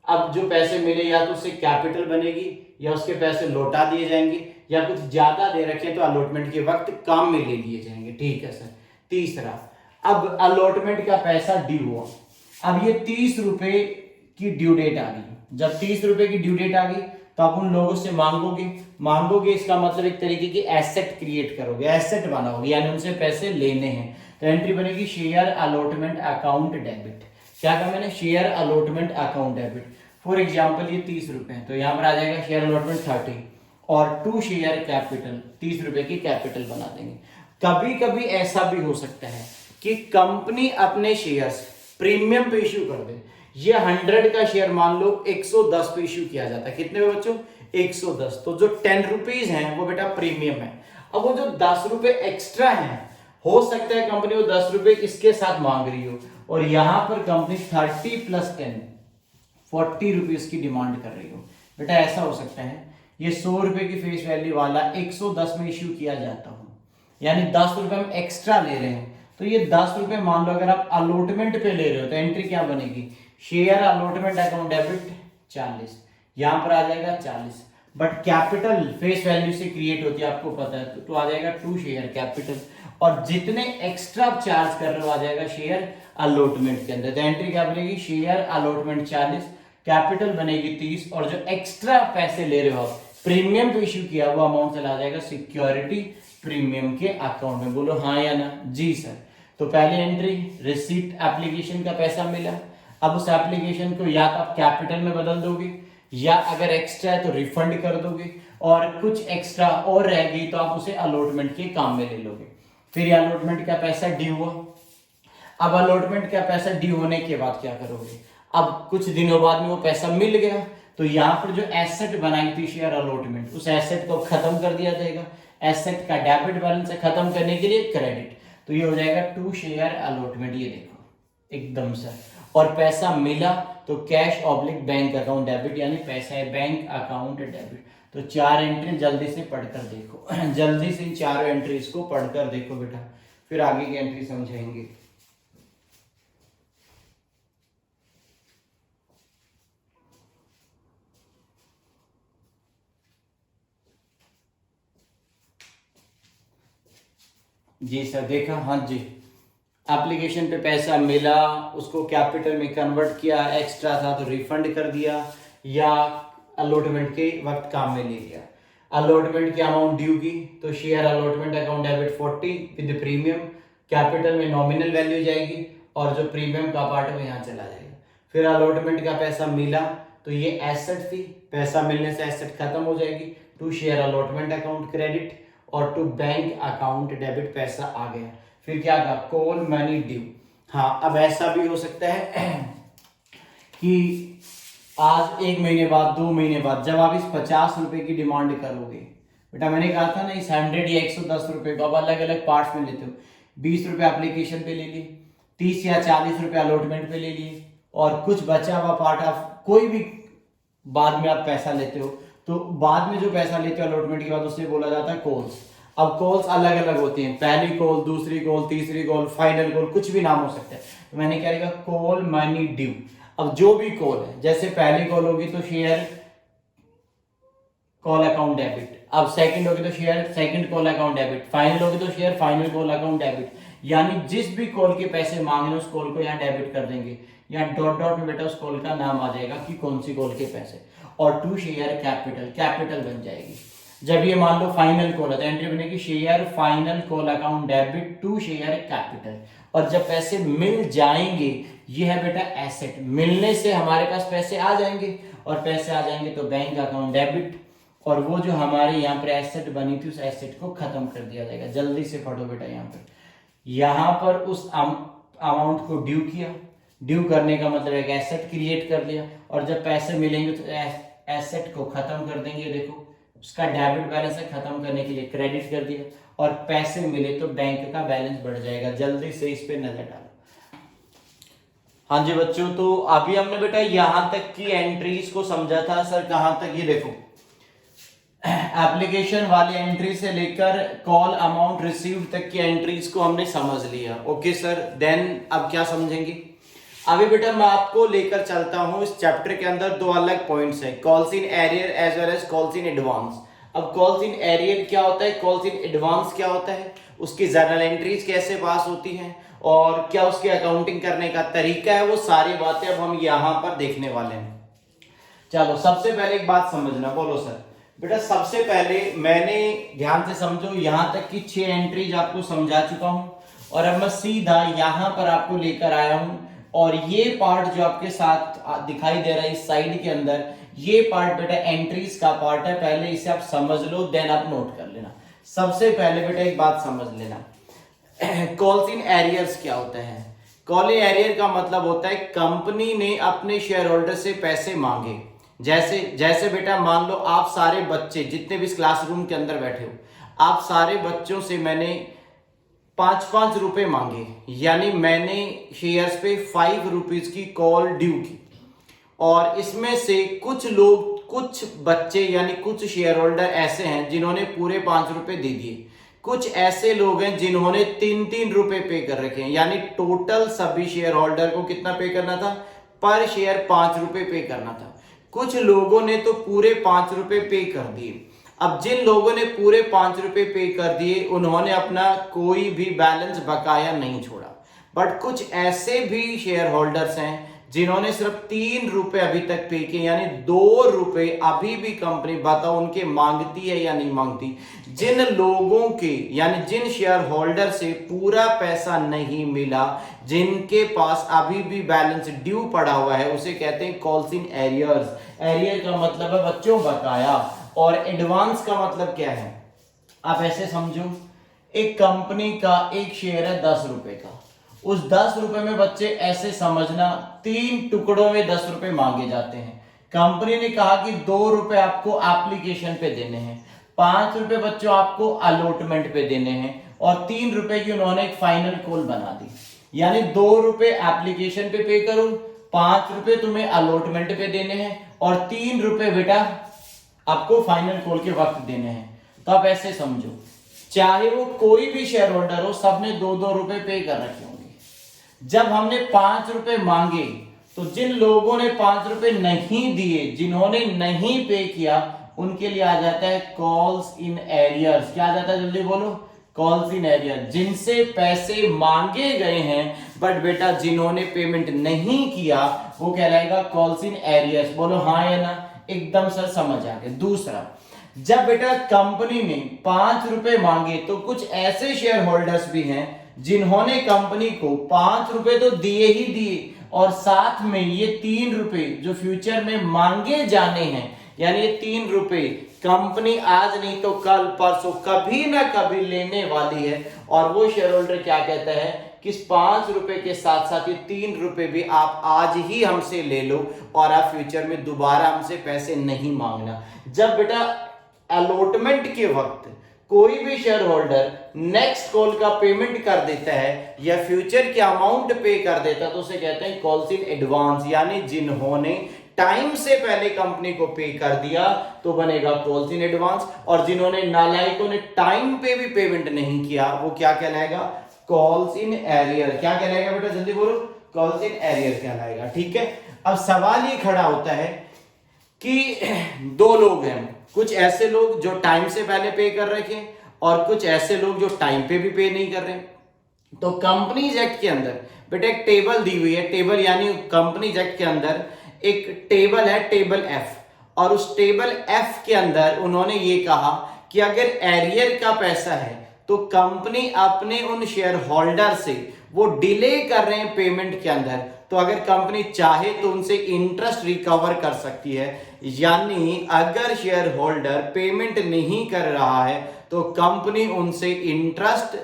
A: अब जो पैसे मिले या तो उससे कैपिटल बनेगी या उसके पैसे लौटा दिए जाएंगे, या कुछ ज्यादा दे रखे तो अलॉटमेंट के वक्त काम में ले लिए जाएंगे, ठीक है सर। तीसरा, अब अलॉटमेंट का पैसा ड्यू हुआ, अब ये 30 रुपए की ड्यू डेट आ गई। जब 30 रुपए की ड्यू डेट आ गई तो आप उन लोगों से मांगोगे, इसका मतलब एक तरीके की एसेट क्रिएट करोगे, एसेट बनाओगे, यानी उनसे पैसे लेने हैं। तो एंट्री बनेगी शेयर अलॉटमेंट अकाउंट डेबिट। क्या कहा मैंने, share allotment account debit. For example ये 30 रुपए है तो यहाँ पर आ जाएगा शेयर अलॉटमेंट 30 और टू शेयर कैपिटल, 30 रुपए की कैपिटल बना देंगे। कभी कभी ऐसा भी हो सकता है कि कंपनी अपने शेयर्स प्रीमियम पे इश्यू कर दे। ये 100 का शेयर मान लो 110 पे इश्यू किया जाता है, कितने पे बच्चों, 110। तो जो 10 रुपीज है वो बेटा प्रीमियम है। अब वो जो 10 रुपए एक्स्ट्रा है, हो सकता है कंपनी वो 10 रुपए इसके साथ मांग रही हो और यहां पर कंपनी 30 + 10 40 रुपीज की डिमांड कर रही हो। बेटा ऐसा हो सकता है ये 100 रुपए की फेस वैल्यू वाला 110 में इश्यू किया जाता हो, यानी 10 रुपए हम एक्स्ट्रा ले रहे हैं। तो ये 10 रुपए मान लो अगर आप अलॉटमेंट पे ले रहे हो तो एंट्री क्या बनेगी, शेयर अलॉटमेंट अकाउंट डेबिट 40, यहां पर आ जाएगा 40। बट कैपिटल फेस वैल्यू से क्रिएट होती है आपको पता है, तो आ जाएगा टू शेयर कैपिटल, और जितने एक्स्ट्रा चार्ज कर रहे हो आ जाएगा शेयर अलॉटमेंट के अंदर। तो एंट्री क्या बनेगी, शेयर अलॉटमेंट 40, कैपिटल बनेगी 30, और जो एक्स्ट्रा पैसे ले रहे हो आप प्रीमियम पे इश्यू किया वो अमाउंट चला जाएगा सिक्योरिटी प्रीमियम के अकाउंट में। बोलो हाँ या ना, जी सर। तो पहले एंट्री रिसीट एप्लीकेशन का पैसा मिला, अब उस एप्लीकेशन को या तो आप कैपिटल में बदल दोगे या अगर एक्स्ट्रा है तो रिफंड कर दोगे, और कुछ एक्स्ट्रा और रह गई तो आप उसे अलॉटमेंट के काम में ले लोगे। फिर अलॉटमेंट का पैसा ड्यू हुआ, अब अलॉटमेंट का पैसा ड्यू होने के बाद क्या करोगे, अब कुछ दिनों बाद में वो पैसा मिल गया तो यहाँ पर जो एसेट बनाई थी शेयर अलॉटमेंट, उस एसेट को खत्म कर दिया जाएगा। एसेट का डेबिट बैलेंस है, खत्म करने के लिए क्रेडिट, तो ये हो जाएगा टू शेयर अलॉटमेंट। ये देखो एकदम सर, और पैसा मिला तो cash oblique bank account debit, यानी पैसा है बैंक अकाउंट डेबिट। तो 4 एंट्री जल्दी से पढ़कर देखो जल्दी से इन 4 एंट्रीज को पढ़कर देखो बेटा, फिर आगे की एंट्री समझाएंगे। जी सर, देखा, हाँ जी। एप्लीकेशन पे पैसा मिला, उसको कैपिटल में कन्वर्ट किया, एक्स्ट्रा था तो रिफंड कर दिया या अलॉटमेंट के वक्त काम में ले लिया। अलॉटमेंट की अमाउंट ड्यू की तो share allotment account debit 40 with premium, capital में नॉमिनल वैल्यू जाएगी और जो प्रीमियम का पार्ट है वो यहाँ चला जाएगा। फिर अलॉटमेंट का पैसा मिला तो ये एसेट थी, पैसा मिलने से एसेट खत्म हो जाएगी, to share allotment account credit और टू बैंक अकाउंट डेबिट, पैसा आ गया। फिर क्या कहा, कॉल मनी ड्यू। हाँ, अब ऐसा भी हो सकता है कि आज 1 महीने बाद 2 महीने बाद जब आप इस 50 रुपए की डिमांड करोगे, बेटा मैंने कहा था ना इस 100 या 110 रुपए को आप अलग अलग पार्ट्स में लेते हो। 20 रुपए एप्लीकेशन पे ले लिए, 30 या 40 रुपए अलॉटमेंट पे ले लिए, और कुछ बचा हुआ पार्ट आप कोई भी बाद में आप पैसा लेते हो, तो बाद में जो पैसा लेते हो अलॉटमेंट के बाद उसे बोला जाता है कॉल्स। अब कॉल्स अलग अलग होती हैं, पहली कॉल, दूसरी कॉल, तीसरी कॉल, फाइनल कॉल, कुछ भी नाम हो सकता है। तो मैंने क्या लिखा, कॉल मनी ड्यू। अब जो भी कॉल है, जैसे पहली कॉल होगी तो शेयर कॉल अकाउंट डेबिट, अब सेकंड होगी तो share second call account debit, final होगी तो share final call account debit. यानी जिस भी कॉल के पैसे मांग रहे उस कॉल को यहाँ डेबिट कर देंगे, यहाँ डॉट डॉट में बेटा उस कॉल का नाम आ जाएगा कि कौन सी कॉल के पैसे, और टू शेयर कैपिटल बन जाएगी। जब ये मान लो फाइनल कॉल है तो एंट्री बनेगी share final call account debit to share capital. और जब पैसे मिल जाएंगे, ये है बेटा एसेट, मिलने से हमारे पास पैसे आ जाएंगे, और पैसे आ जाएंगे तो बैंक अकाउंट डेबिट, और वो जो हमारे यहाँ पर एसेट बनी थी उस एसेट को खत्म कर दिया जाएगा। जल्दी से पढ़ो बेटा, यहाँ पर उस अमाउंट को ड्यू किया, ड्यू करने का मतलब एक एसेट क्रिएट कर लिया, और जब पैसे मिलेंगे तो एसेट को खत्म कर देंगे। देखो उसका डेबिट बैलेंस है, खत्म करने के लिए क्रेडिट कर दिया, और पैसे मिले तो बैंक का बैलेंस बढ़ जाएगा। जल्दी से इस पे नजर डालो। हाँ जी बच्चों, तो अभी हमने बेटा यहां तक की एंट्रीज को समझा था। सर कहां तक, ये देखो एप्लीकेशन वाली एंट्री से लेकर कॉल अमाउंट रिसीव्ड तक की एंट्रीज को हमने समझ लिया। ओके सर, देन अब क्या समझेंगे? अभी बेटा मैं आपको लेकर चलता हूं इस चैप्टर के अंदर दो अलग पॉइंट्स हैं, calls in arrear as well as calls in advance. अब कॉल्स इन एरियर क्या होता है, कॉल्स इन एडवांस क्या होता है, उसकी जर्नल एंट्रीज कैसे पास होती हैं, और क्या उसकी अकाउंटिंग करने का तरीका है, वो सारी बातें अब हम यहां पर देखने वाले हैं। चलो सबसे पहले एक बात समझना। बोलो सर। बेटा सबसे पहले मैंने, ध्यान से समझो, यहां तक की 6 एंट्रीज आपको समझा चुका हूं, और अब मैं सीधा यहां पर आपको लेकर आया हूं, और ये पार्ट जो आपके साथ दिखाई दे रहा है इस साइड के अंदर, ये पार्ट बेटा एंट्रीज का पार्ट है। पहले इसे आप समझ लो, देन आप नोट कर लेना। सबसे पहले बेटा एक बात समझ लेना, कॉल्स इन एरियर्स क्या होता है? कॉल इन एरियर का मतलब होता है कंपनी ने अपने शेयर होल्डर से पैसे मांगे। जैसे बेटा मान लो आप सारे बच्चे जितने भी इस क्लासरूम के अंदर बैठे हो, आप सारे बच्चों से मैंने 5-5 रुपए मांगे, यानी मैंने शेयर्स पे 5 रुपीज की कॉल ड्यू की, और इसमें से कुछ लोग, कुछ बच्चे यानी कुछ शेयर होल्डर ऐसे हैं जिन्होंने पूरे 5 रुपए दे दिए, कुछ ऐसे लोग हैं जिन्होंने 3-3 रुपए पे कर रखे हैं, यानी टोटल सभी शेयर होल्डर को कितना पे करना था, पर शेयर 5 रुपए पे करना था। कुछ लोगों ने तो पूरे 5 रुपए पे कर दिए। अब जिन लोगों ने पूरे 5 रुपए पे कर दिए, उन्होंने अपना कोई भी बैलेंस बकाया नहीं छोड़ा, बट कुछ ऐसे भी शेयर होल्डर्स हैं जिन्होंने सिर्फ 3 रुपए अभी तक पे किए, यानी 2 रुपए अभी भी कंपनी, बताओ उनके मांगती है या नहीं मांगती? जिन लोगों के, यानी जिन शेयर होल्डर से पूरा पैसा नहीं मिला, जिनके पास अभी भी बैलेंस ड्यू पड़ा हुआ है, उसे कहते हैं कॉल्स इन एरियर्स। एरियर का मतलब है बच्चों बकाया, और एडवांस का मतलब क्या है? आप ऐसे समझो, एक कंपनी का एक शेयर है 10 रुपए का, उस 10 रुपए में बच्चे ऐसे समझना 3 टुकड़ों में 10 रुपए मांगे जाते हैं। कंपनी ने कहा कि 2 रुपए आपको एप्लीकेशन पे देने हैं, 5 रुपए बच्चों आपको अलॉटमेंट पे देने हैं, और 3 रुपए की उन्होंने एक फाइनल कॉल बना दी, यानी 2 रुपए एप्लीकेशन पे करो, 5 रुपए तुम्हें अलॉटमेंट पे देने हैं, और 3 रुपए बेटा आपको फाइनल कॉल के वक्त देने हैं। तो आप ऐसे समझो, चाहे वो कोई भी शेयर होल्डर हो, सबने 2-2 रुपए पे कर रखे होंगे। जब हमने 5 रुपए मांगे, तो जिन लोगों ने 5 रुपए नहीं दिए, जिन्होंने नहीं पे किया, उनके लिए आ जाता है कॉल्स इन एरियर्स। क्या आ जाता है, जल्दी बोलो? Calls in arrear. जिनसे पैसे मांगे गए हैं बट बेटा जिन्होंने पेमेंट नहीं किया, वो कहलाएगा कॉल्स इन एरियर्स। बोलो हाँ या ना? एकदम सर समझ आ गया। दूसरा, जब बेटा कंपनी ने 5 रुपए मांगे, तो कुछ ऐसे शेयर होल्डर्स भी हैं जिन्होंने कंपनी को 5 रुपए तो दिए ही दिए, और साथ में ये 3 रुपए जो फ्यूचर में मांगे जाने हैं, यानी ये 3 रुपए कंपनी आज नहीं तो कल परसों कभी ना कभी लेने वाली है, और वो शेयर होल्डर क्या कहता है कि इस 5 रुपए के साथ साथ ये 3 रुपए भी आप आज ही हमसे ले लो, और आप फ्यूचर में दोबारा हमसे पैसे नहीं मांगना। जब बेटा अलॉटमेंट के वक्त कोई भी शेयर होल्डर नेक्स्ट कॉल का पेमेंट कर देता है या फ्यूचर के अमाउंट पे कर देता है, तो उसे कहते हैं कॉल्स इन एडवांस, यानी जिन्होंने टाइम से पहले कंपनी को पे कर दिया तो बनेगा कॉल्स इन एडवांस, और जिन्होंने नालायकों ने टाइम पे भी पेमेंट नहीं किया वो क्या कहलाएगा, कॉल्स इन एरियर। क्या कहलाएगा बेटा, जल्दी बोलो, कॉल्स इन एरियर कहलाएगा। ठीक है, अब सवाल ये खड़ा होता है कि दो लोग हैं, कुछ ऐसे लोग जो टाइम से पहले पे कर रखे हैं और कुछ ऐसे लोग जो टाइम पे भी पे नहीं कर रहे। तो कंपनीज एक्ट के अंदर बेटा एक टेबल दी हुई है, टेबल यानी कंपनीज एक्ट के अंदर एक टेबल है, टेबल एफ, और उस टेबल एफ के अंदर उन्होंने ये कहा कि अगर एरियर का पैसा है तो कंपनी अपने उन शेयर होल्डर से वो डिले कर रहे हैं पेमेंट के अंदर, तो अगर कंपनी चाहे तो उनसे इंटरेस्ट रिकवर कर सकती है। यानी अगर शेयर होल्डर पेमेंट नहीं कर रहा है तो कंपनी उनसे इंटरेस्ट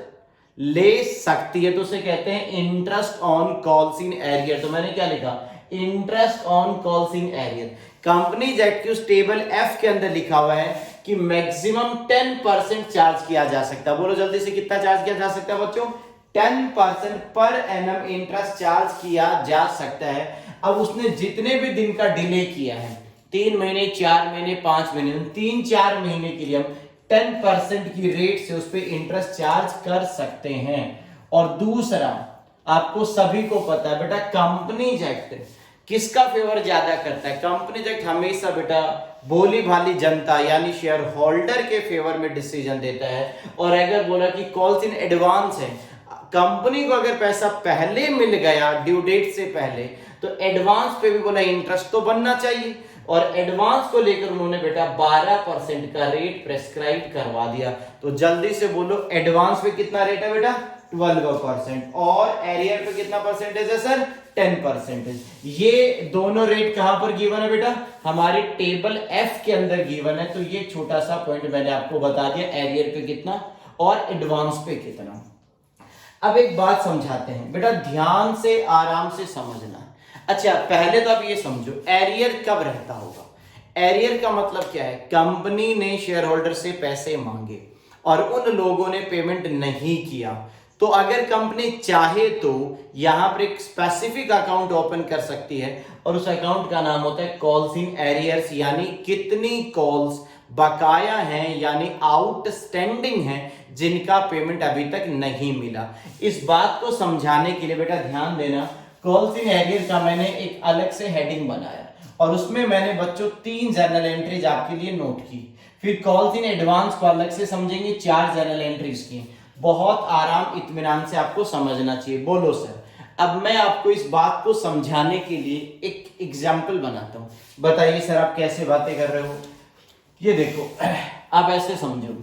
A: ले सकती है, तो उसे कहते हैं interest on calls in arrear. तो मैंने क्या लिखा, interest on calls in arrear. Companies act के उस टेबल एफ के अंदर लिखा हुआ है कि मैक्सिमम 10% चार्ज किया जा सकता है। बोलो जल्दी से, कितना चार्ज किया जा सकता है बच्चों, 10% पर एनम इंटरेस्ट चार्ज किया जा सकता है। अब उसने जितने भी दिन का डिले किया है, 3 महीने, 4 महीने, 5 महीने, 3-4 महीने के लिए हम 10% की रेट से उस पर इंटरेस्ट चार्ज कर सकते हैं। और दूसरा, आपको सभी को पता है बेटा, कंपनीज एक्ट किसका फेवर ज्यादा करता है, कंपनीज एक्ट हमेशा बेटा भोली भाली जनता यानी शेयर होल्डर के फेवर में डिसीजन देता है। और अगर बोला कि कॉल्स इन एडवांस है, कंपनी को अगर पैसा पहले मिल गया ड्यू डेट से पहले, तो एडवांस पे भी बोला इंटरेस्ट तो बनना चाहिए, और एडवांस को लेकर उन्होंने बेटा 12% का रेट प्रेस्क्राइब करवा दिया। तो जल्दी से बोलो, एडवांस पे कितना रेट है बेटा, 12%, और एरियर पे कितना परसेंटेज है सर, 10%। ये दोनों रेट कहां पर गिवन है बेटा, हमारे टेबल एफ के अंदर गिवन है। तो ये छोटा सा पॉइंट मैंने आपको बता दिया, एरियर पे कितना और एडवांस पे कितना। अब एक बात समझाते हैं बेटा, ध्यान से आराम से समझना। अच्छा, पहले तो आप ये समझो एरियर कब रहता होगा। एरियर का मतलब क्या है, कंपनी ने शेयर होल्डर से पैसे मांगे और उन लोगों ने पेमेंट नहीं किया, तो अगर कंपनी चाहे तो यहां पर एक स्पेसिफिक अकाउंट ओपन कर सकती है, और उस अकाउंट का नाम होता है कॉल्स इन एरियर्स, यानी कितनी कॉल्स बकाया हैं यानी आउटस्टैंडिंग हैं जिनका पेमेंट अभी तक नहीं मिला। इस बात को समझाने के लिए बेटा ध्यान देना, कॉल्स इन एरियर का मैंने एक अलग से हेडिंग बनाया और उसमें मैंने बच्चों 3 जर्नल एंट्रीज आपके लिए नोट की। फिर कॉल्स इन एडवांस को अलग से समझेंगे, 4 जर्नल एंट्रीज की। बहुत आराम इत्मीनान से आपको समझना चाहिए। बोलो सर, अब मैं आपको इस बात को समझाने के लिए एक एग्जाम्पल बनाता हूं। बताइए सर, आप कैसे बातें कर रहे हो। ये देखो, आप ऐसे समझो,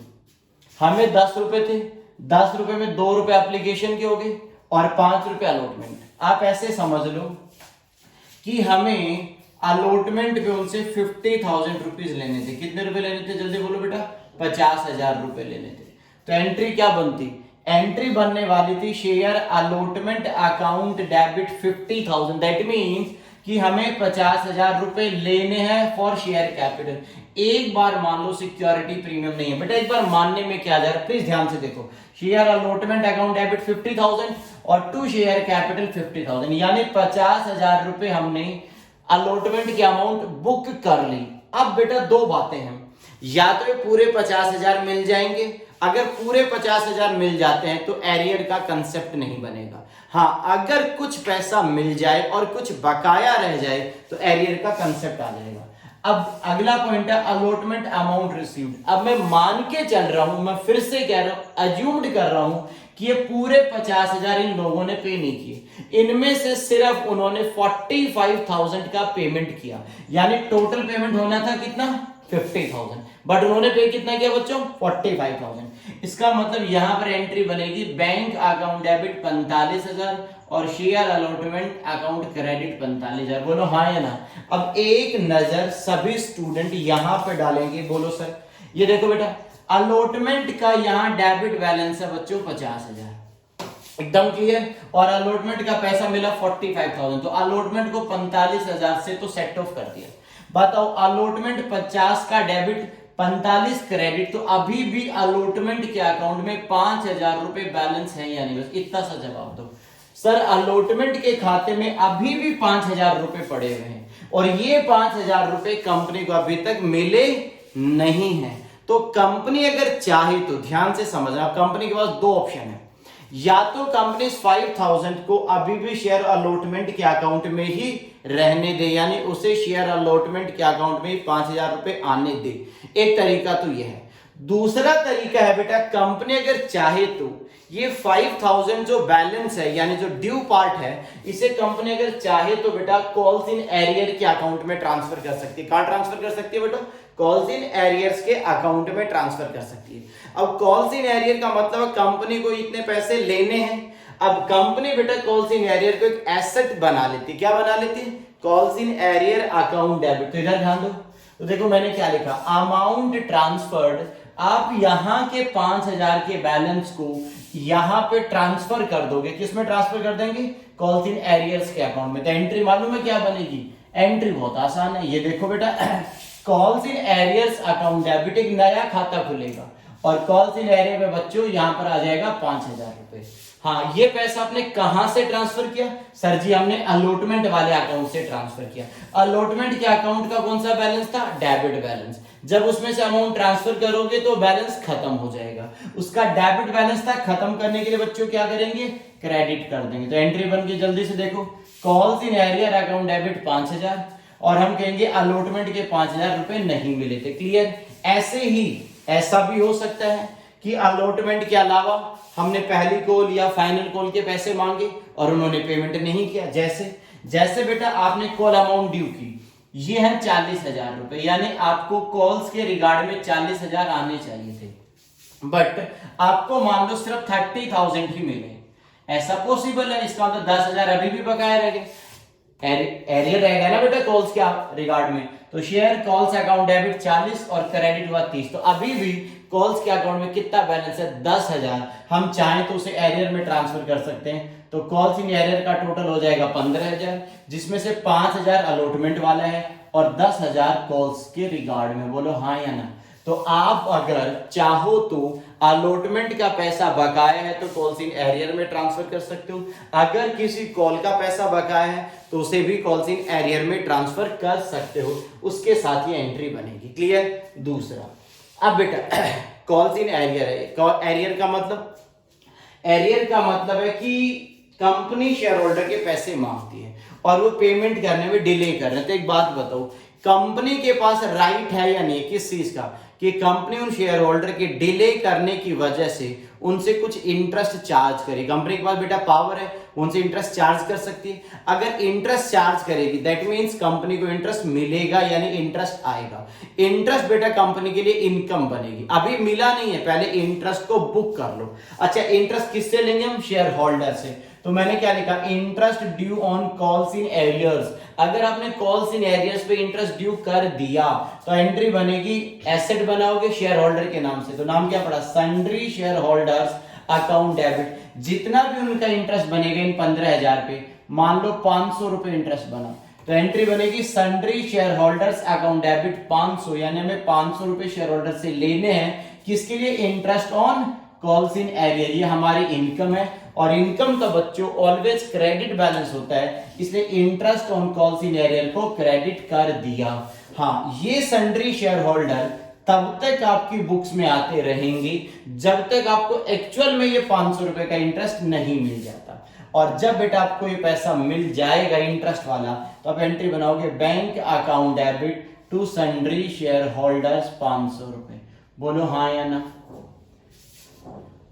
A: हमें 10 रुपए थे, 10 रुपए में 2 रुपए एप्लीकेशन के हो गए और 5 रुपए अलॉटमेंट। आप ऐसे समझ लो कि हमें अलॉटमेंट पे उनसे 50,000 रुपीज लेने थे। कितने रुपए लेने थे, जल्दी बोलो बेटा, 50,000 रुपए लेने थे। तो एंट्री क्या बनती, एंट्री बनने वाली थी share allotment account debit 50,000। That means कि हमें 50,000 रुपए लेने हैं फॉर शेयर कैपिटल। एक बार मान लो सिक्योरिटी प्रीमियम नहीं है बेटा, एक बार मानने में क्या जा रहा है, प्लीज ध्यान से देखो। शेयर अलॉटमेंट अकाउंट डेबिट 50,000 और टू शेयर कैपिटल 50,000, यानी 50,000 रुपए हमने अलॉटमेंट की अमाउंट बुक कर ली। अब बेटा दो बातें हैं, या तो पूरे 50,000 मिल जाएंगे, अगर पूरे 50,000 मिल जाते हैं तो एरियर का कंसेप्ट नहीं बनेगा। हाँ, अगर कुछ पैसा मिल जाए और कुछ बकाया रह जाए तो एरियर का कंसेप्ट आ जाएगा। अब अगला पॉइंट है अलॉटमेंट अमाउंट रिसीव्ड। अब मैं मान के चल रहा हूं, मैं फिर से कह रहा हूं, अज्यूम्ड कर रहा हूं कि ये पूरे 50,000 इन लोगों ने पे नहीं किए, इनमें से सिर्फ उन्होंने 45,000 का पेमेंट किया, यानी टोटल पेमेंट होना था कितना, 50,000, बट उन्होंने पे कितना किया बच्चों, 45,000। इसका मतलब यहां पर एंट्री बनेगी बैंक अकाउंट डेबिट 45,000 और शेयर अलॉटमेंट अकाउंट क्रेडिट 45,000। बोलो हाँ या ना। अब एक नजर सभी स्टूडेंट यहां पे डालेंगे। बोलो सर, ये देखो बेटा, अलॉटमेंट का यहां डेबिट बैलेंस है बच्चों 50,000, एकदम क्लियर, और अलॉटमेंट का पैसा मिला 45,000, तो अलॉटमेंट को 45,000 से तो सेट ऑफ कर दिया। बताओ, अलॉटमेंट 50 का डेबिट 45 क्रेडिट, तो अभी भी अलॉटमेंट के अकाउंट में 5,000 रुपए बैलेंस है या नहीं, बस इतना सा जवाब दो। सर अलॉटमेंट के खाते में अभी भी 5,000 रुपए पड़े हुए हैं, और ये 5,000 रुपए कंपनी को अभी तक मिले नहीं है। तो कंपनी अगर चाहे तो ध्यान से समझना, कंपनी के पास दो ऑप्शन है, या तो कंपनी इस 5,000 को अभी भी शेयर अलॉटमेंट के अकाउंट में ही रहने दे, यानी उसे शेयर अलॉटमेंट के अकाउंट में ही 5,000 रुपए आने दे। एक तरीका तो यह है। दूसरा तरीका है बेटा, कंपनी अगर चाहे तो ये 5,000 जो बैलेंस है यानी जो ड्यू पार्ट है, इसे कंपनी अगर चाहे तो बेटा कॉल्स इन एरियर के अकाउंट में ट्रांसफर कर सकती है। कहां ट्रांसफर कर सकती है बेटा? कॉल्स इन एरियर्स के अकाउंट में ट्रांसफर कर सकती है। अब कॉल्स इन एरियर का मतलब कंपनी को इतने पैसे लेने हैं। अब कंपनी बेटा कॉल्स इन एरियर को एक एसेट बना लेती है। क्या बना लेती है? Calls in arrear account debit. तो इधर ध्यान दो, तो देखो मैंने क्या लिखा, अमाउंट ट्रांसफर्ड। आप यहां के 5,000 के बैलेंस को यहां पे ट्रांसफर कर दोगे। किसमें ट्रांसफर कर देंगे? कॉल्स इन एरियर्स के अकाउंट में। तो एंट्री मालूम है क्या बनेगी? एंट्री बहुत आसान है, ये देखो बेटा, calls in arrears account debit, एक नया खाता खुलेगा और कॉल्स इन एरियर में बच्चों यहां पर आ जाएगा 5,000 रुपए। हाँ, ये पैसा आपने कहां से ट्रांसफर किया? सर जी हमने अलॉटमेंट वाले अकाउंट से ट्रांसफर किया। अलॉटमेंट के अकाउंट का कौन सा बैलेंस था? Debit balance. जब उसमें से अमाउंट ट्रांसफर करोगे तो बैलेंस खत्म हो जाएगा। उसका डेबिट बैलेंस था, खत्म करने के लिए बच्चों क्या करेंगे? क्रेडिट कर देंगे। तो एंट्री बन के जल्दी से देखो, calls in arrear account debit 5,000 और हम कहेंगे अलॉटमेंट के 5,000 रुपए नहीं मिले थे। क्लियर? ऐसे ही ऐसा भी हो सकता है कि अलॉटमेंट के अलावा हमने पहली कॉल या फाइनल कॉल के पैसे मांगे और उन्होंने पेमेंट नहीं किया। जैसे बेटा आपने कॉल अमाउंट ड्यू की, ये है 40,000 रुपए, यानी आपको कॉल्स के रिगार्ड में 40,000 आने चाहिए थे, बट आपको मान लो सिर्फ 30,000 ही मिले। ऐसा पॉसिबल है? इसका मतलब 10,000 अभी भी बकाया रह गए। एरियर रहेगा ना बेटा कॉल्स के रिगार्ड में। तो शेयर कॉल्स अकाउंट डेबिट 40 और क्रेडिट हुआ 30। तो अभी भी कॉल्स के अकाउंट में कितना बैलेंस है? 10,000। हम चाहें तो उसे एरियर में ट्रांसफर कर सकते हैं। तो कॉल्स इन एरियर का टोटल हो जाएगा 15,000, जिसमें से 5,000 अलॉटमेंट वाला है और 10,000 कॉल्स के रिगार्ड में। बोलो हाँ या ना? तो आप अगर चाहो तो अलॉटमेंट का पैसा बकाया है तो कॉल्स इन एरियर में ट्रांसफर कर सकते हो। अगर किसी कॉल का पैसा बकाया है तो उसे भी कॉल्स इन एरियर में ट्रांसफर कर सकते हो, उसके साथ ही एंट्री बनेगी। क्लियर? दूसरा, अब बेटा कॉल्स इन एरियर है। एरियर का मतलब है कि कंपनी शेयर होल्डर के पैसे मांगती है और वो पेमेंट करने में डिले कर रहे हैं। तो एक बात बताओ, कंपनी के पास राइट है या नहीं किस चीज का? कि कंपनी उन शेयर होल्डर के डिले करने की वजह से उनसे कुछ इंटरेस्ट चार्ज करे। कंपनी के पास बेटा पावर है, उनसे इंटरेस्ट चार्ज कर सकती है। अगर इंटरेस्ट चार्ज करेगी दैट मींस कंपनी को इंटरेस्ट मिलेगा, यानी इंटरेस्ट आएगा। इंटरेस्ट बेटा कंपनी के लिए इनकम बनेगी। अभी मिला नहीं है, पहले इंटरेस्ट को बुक कर लो। अच्छा, इंटरेस्ट किससे लेंगे हम? शेयर होल्डर से। तो मैंने क्या लिखा? Interest due on calls in arrears. अगर आपने कॉल्स इन एरियर्स पे इंटरेस्ट ड्यू कर दिया तो एंट्री बनेगी, एसेट बनाओगे शेयर होल्डर के नाम से। तो नाम क्या पड़ा? Sundry share holders account debit. जितना भी उनका इंटरेस्ट बनेगा इन 15,000 पे, मान लो 500 रुपए इंटरेस्ट बना, तो एंट्री बनेगी sundry share holders account debit 500, यानी हमें 500 रुपए शेयर होल्डर से लेने हैं। किसके लिए? Interest on calls in arrear. ये हमारी इनकम है और इनकम तो बच्चों ऑलवेज क्रेडिट बैलेंस होता है, इसलिए interest on calls in arrear को क्रेडिट कर दिया। हाँ, ये सन्ड्री शेयर होल्डर तब तक आपकी बुक्स में आते रहेंगे जब तक आपको एक्चुअल में ये 500 रुपए का इंटरेस्ट नहीं मिल जाता। और जब बेटा आपको ये पैसा मिल जाएगा इंटरेस्ट वाला, तो आप एंट्री बनाओगे bank account debit to sundry share holders 500 रुपए। बोलो हाँ या ना?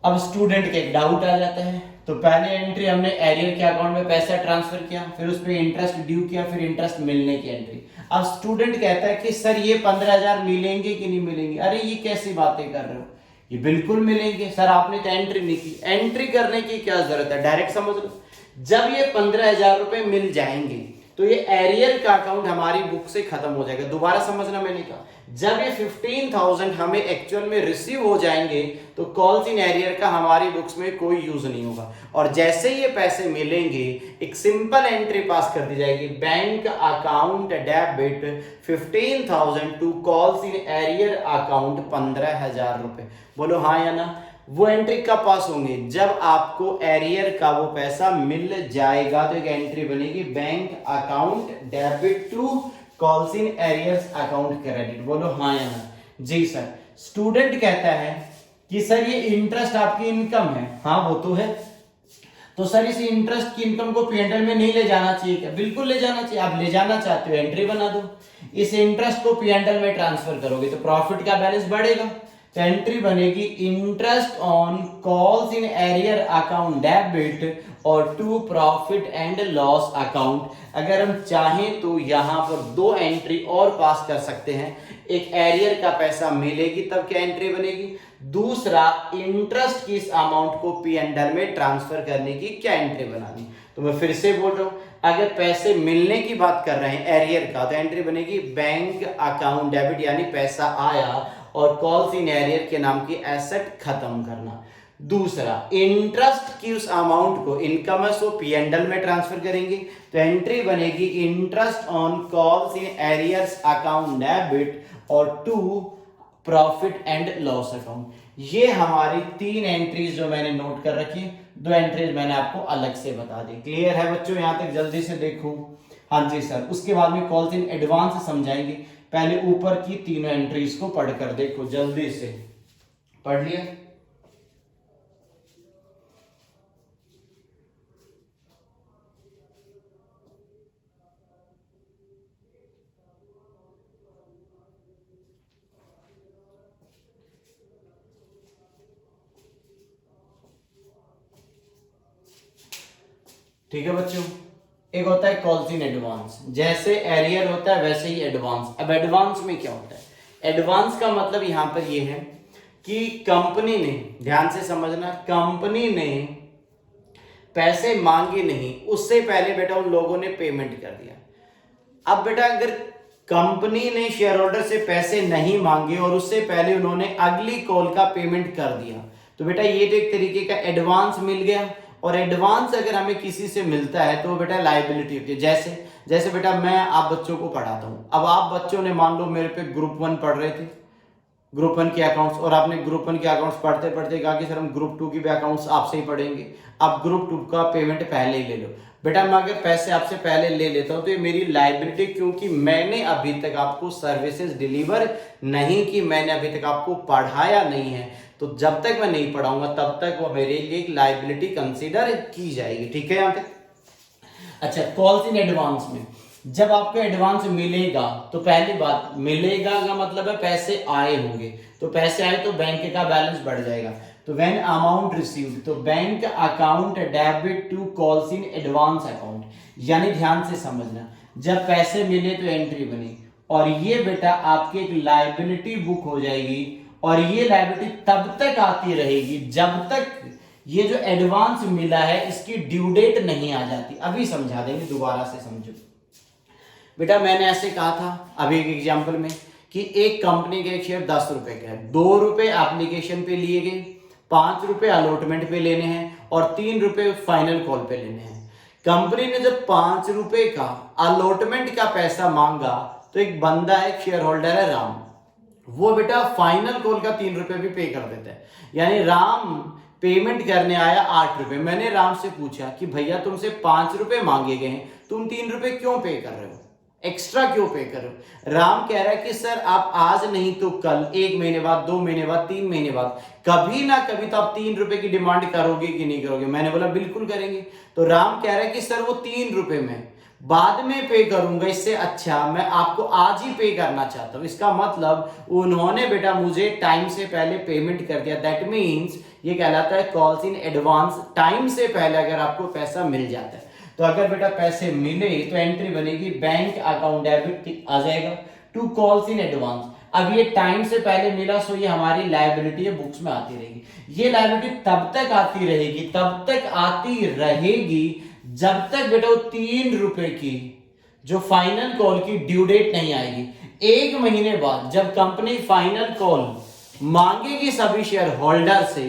A: अब स्टूडेंट के एक डाउट आ जाता है। तो पहले एंट्री हमने एरियर के अकाउंट में पैसा ट्रांसफर किया, फिर उस पर इंटरेस्ट ड्यू किया, फिर इंटरेस्ट मिलने की एंट्री। अब स्टूडेंट कहता है कि सर ये 15,000 मिलेंगे कि नहीं मिलेंगे? अरे ये कैसी बातें कर रहे हो, ये बिल्कुल मिलेंगे सर, आपने तो एंट्री नहीं की। एंट्री करने की क्या जरूरत है, डायरेक्ट समझ लो। जब ये 15,000 रुपए मिल जाएंगे तो ये एरियर का अकाउंट हमारी बुक से खत्म हो जाएगा। दोबारा समझना, मैंने कहा जब ये 15,000 हमें एक्चुअल में रिसीव हो जाएंगे तो कॉल्स इन एरियर का हमारी बुक्स में कोई यूज नहीं होगा। और जैसे ये पैसे मिलेंगे एक सिंपल एंट्री पास कर दी जाएगी, bank account debit 15,000 to calls in arrear account 15,000 रुपए। बोलो हाँ या ना? वो एंट्री कब पास होंगे, जब आपको एरियर का वो पैसा मिल जाएगा। तो एक एंट्री बनेगी bank account debit to calls in arrears account credit. बोलो हाँ या ना। जी सर। स्टूडेंट कहता है कि सर ये इंटरेस्ट आपकी इनकम है। हाँ वो तो है। तो सर इस इंटरेस्ट की इनकम को पीएनएल में नहीं ले जाना चाहिए क्या? बिल्कुल ले जाना चाहिए। आप ले जाना चाहते हो एंट्री बना दो, इस इंटरेस्ट को पीएनएल में ट्रांसफर करोगे तो प्रॉफिट का बैलेंस बढ़ेगा। तो एंट्री बनेगी interest on calls in arrear account debit और to profit and loss account. अगर हम चाहें तो यहां पर दो एंट्री और पास कर सकते हैं। एक एरियर का पैसा मिलेगी तब क्या एंट्री बनेगी, दूसरा इंटरेस्ट की इस अमाउंट को पीएनएल में ट्रांसफर करने की क्या एंट्री बनानी। तो मैं फिर से बोल रहा हूं, अगर पैसे मिलने की बात कर रहे हैं एरियर का तो एंट्री बनेगी बैंक अकाउंट डेबिट यानी पैसा आया और कॉल्स इन एरियर के नाम की एसेट खत्म करना। दूसरा इंटरेस्ट की उस अमाउंट को इनकम है सो पीएनएल में ट्रांसफर करेंगे तो एंट्री बनेगी interest on calls in arrears account debit और to profit and loss account. ये हमारी तीन एंट्रीज जो मैंने नोट कर रखी, दो एंट्रीज मैंने आपको अलग से बता दी। क्लियर है बच्चों? यहां तक जल्दी से देखो। हाँ जी सर। उसके बाद में कॉल्स इन एडवांस समझाएंगे, पहले ऊपर की तीनों एंट्रीज को पढ़कर देखो। जल्दी से पढ़ लिया? ठीक है बच्चों। एक होता है कॉल्स इन एडवांस, जैसे एरियर होता है वैसे ही एडवांस। अब एडवांस में क्या होता है? एडवांस का मतलब यहां पर यह है कि कंपनी ने, ध्यान से समझना, कंपनी ने पैसे मांगे नहीं, उससे पहले बेटा उन लोगों ने पेमेंट कर दिया। अब बेटा अगर कंपनी ने शेयर होल्डर से पैसे नहीं मांगे और उससे पहले उन्होंने अगली कॉल का पेमेंट कर दिया तो बेटा ये तो एक तरीके का एडवांस मिल गया। और एडवांस अगर हमें किसी से मिलता है तो बेटा लायबिलिटी होती है। जैसे जैसे बेटा मैं आप बच्चों को पढ़ाता हूं, अब आप बच्चों ने मान लो मेरे पे ग्रुप 1 पढ़ रहे थे, ग्रुप 1 के अकाउंट्स, और आपने ग्रुप 1 के अकाउंट्स पढ़ते पढ़ते कहा कि सर हम ग्रुप 2 के भी अकाउंट्स आपसे ही पढ़ेंगे, आप ग्रुप 2 का पेमेंट पहले ही ले लो। बेटा मैं अगर पैसे आपसे पहले ले लेता हूं तो ये मेरी लायबिलिटी, क्योंकि मैंने अभी तक आपको सर्विसेज डिलीवर नहीं की, मैंने अभी तक आपको पढ़ाया नहीं है, तो जब तक मैं नहीं पढ़ाऊंगा तब तक वो मेरे लिए एक लायबिलिटी कंसीडर की जाएगी। ठीक है यहां तक? अच्छा, कॉल्स इन एडवांस में जब आपको एडवांस मिलेगा तो पहली बात, मिलेगा का मतलब है पैसे आए होंगे, तो पैसे आए तो बैंक का बैलेंस बढ़ जाएगा। तो व्हेन अमाउंट रिसीव्ड, तो bank account debit to calls in advance account, यानी ध्यान से समझना, जब पैसे मिले तो एंट्री बनी और ये बेटा आपकी एक लायबिलिटी बुक हो जाएगी और ये लायबिलिटी तब तक आती रहेगी जब तक ये जो एडवांस मिला है इसकी ड्यू डेट नहीं आ जाती। अभी समझा देंगे, दोबारा से समझो बेटा। मैंने ऐसे कहा था अभी एक एग्जांपल में कि एक कंपनी के एक शेयर 10 रुपए का है, 2 रुपए एप्लीकेशन पे लिए गए, 5 रुपए अलॉटमेंट पे लेने हैं और 3 रुपए फाइनल कॉल पे लेने हैं। कंपनी ने जब 5 रुपए का अलॉटमेंट का पैसा मांगा तो एक बंदा है, एक शेयर होल्डर है राम, वो बेटा फाइनल कॉल का 3 रुपए भी पे कर देता है। यानी राम पेमेंट करने आया 8 रुपए। मैंने राम से पूछा कि भैया तुमसे 5 रुपए मांगे गए हैं, तुम 3 रुपए क्यों पे कर रहे हो, एक्स्ट्रा क्यों पे कर रहे हो? राम कह रहा है कि सर आप आज नहीं तो कल, 1 महीने बाद, 2 महीने बाद, 3 महीने बाद, कभी ना कभी तो आप 3 रुपए की डिमांड करोगे कि नहीं करोगे? मैंने बोला बिल्कुल करेंगे। तो राम कह रहा है कि सर वो 3 रुपए में बाद में पे करूंगा, इससे अच्छा मैं आपको आज ही पे करना चाहता हूं। इसका मतलब उन्होंने बेटा मुझे टाइम से पहले पेमेंट कर दिया। दैट मीन्स ये कहलाता है कॉल्स इन एडवांस। टाइम से पहले अगर आपको पैसा मिल जाता है तो अगर बेटा पैसे मिले तो एंट्री बनेगी बैंक अकाउंट डेबिट आ जाएगा टू कॉल्स इन एडवांस। अब ये टाइम से पहले मिला सो ये हमारी लायबिलिटी है, बुक्स में आती रहेगी। ये लायबिलिटी तब तक आती रहेगी, तब तक आती रहेगी जब तक बेटा वो 3 रुपए की जो फाइनल कॉल की ड्यू डेट नहीं आएगी। 1 महीने बाद जब कंपनी फाइनल कॉल मांगेगी सभी शेयर होल्डर से,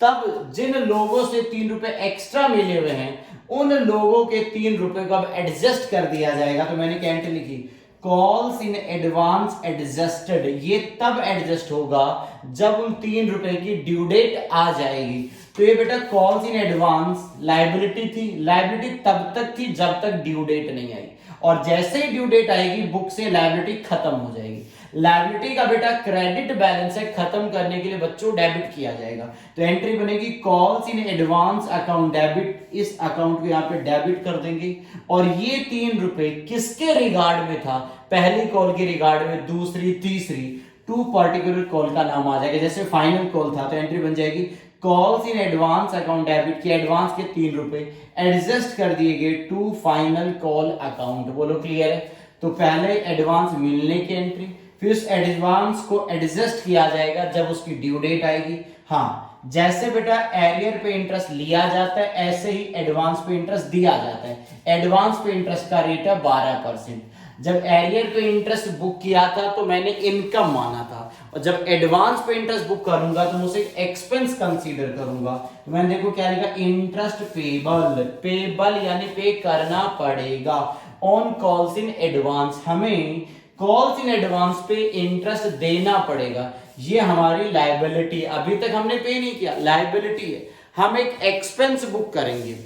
A: तब जिन लोगों से 3 रुपए एक्स्ट्रा मिले हुए हैं उन लोगों के 3 रुपए को अब एडजस्ट कर दिया जाएगा। तो मैंने क्या एंट्री लिखी, कॉल्स इन एडवांस एडजस्टेड, ये तब एडजस्ट होगा जब उन 3 रुपए की ड्यू डेट आ जाएगी। तो ये बेटा कॉल्स इन एडवांस लायबिलिटी थी, लायबिलिटी तब तक थी जब तक ड्यू डेट नहीं आई, और जैसे ही ड्यू डेट आएगी बुक से लायबिलिटी खत्म हो जाएगी। लायबिलिटी का बेटा क्रेडिट बैलेंस है, खत्म करने के लिए बच्चों डेबिट किया जाएगा। तो एंट्री बनेगी calls in advance account debit, इस अकाउंट को यहाँ पे डेबिट कर देंगे। और ये 3 रुपए किसके रिगार्ड में था, पहली कॉल के रिगार्ड में, दूसरी तीसरी, 2 पर्टिकुलर कॉल का नाम आ जाएगा। जैसे फाइनल कॉल था तो एंट्री बन जाएगी calls in advance account debit की, एडवांस के 3 रुपए एडजस्ट कर दिए गए टू फाइनल कॉल अकाउंट। बोलो क्लियर है। तो पहले एडवांस मिलने की एंट्री, फिर उस एडवांस को एडजस्ट किया जाएगा जब उसकी ड्यू डेट आएगी। हाँ, जैसे बेटा एरियर पे इंटरेस्ट लिया जाता है ऐसे ही एडवांस पे इंटरेस्ट दिया जाता है। एडवांस पे इंटरेस्ट का रेट है 12%। जब एरियर पे इंटरेस्ट बुक किया था तो मैंने इनकम माना था, और जब एडवांस पे इंटरेस्ट बुक करूंगा तो मैं उसे एक्सपेंस कंसीडर करूंगा। तो मैंने देखो क्या लिखा, इंटरेस्ट पेबल, पेबल यानी पे करना पड़ेगा ऑन कॉल्स इन एडवांस, हमें कॉल्स इन एडवांस पे इंटरेस्ट देना पड़ेगा। ये हमारी लायबिलिटी, अभी तक हमने पे नहीं किया, लायबिलिटी है। हम एक एक्सपेंस बुक करेंगे,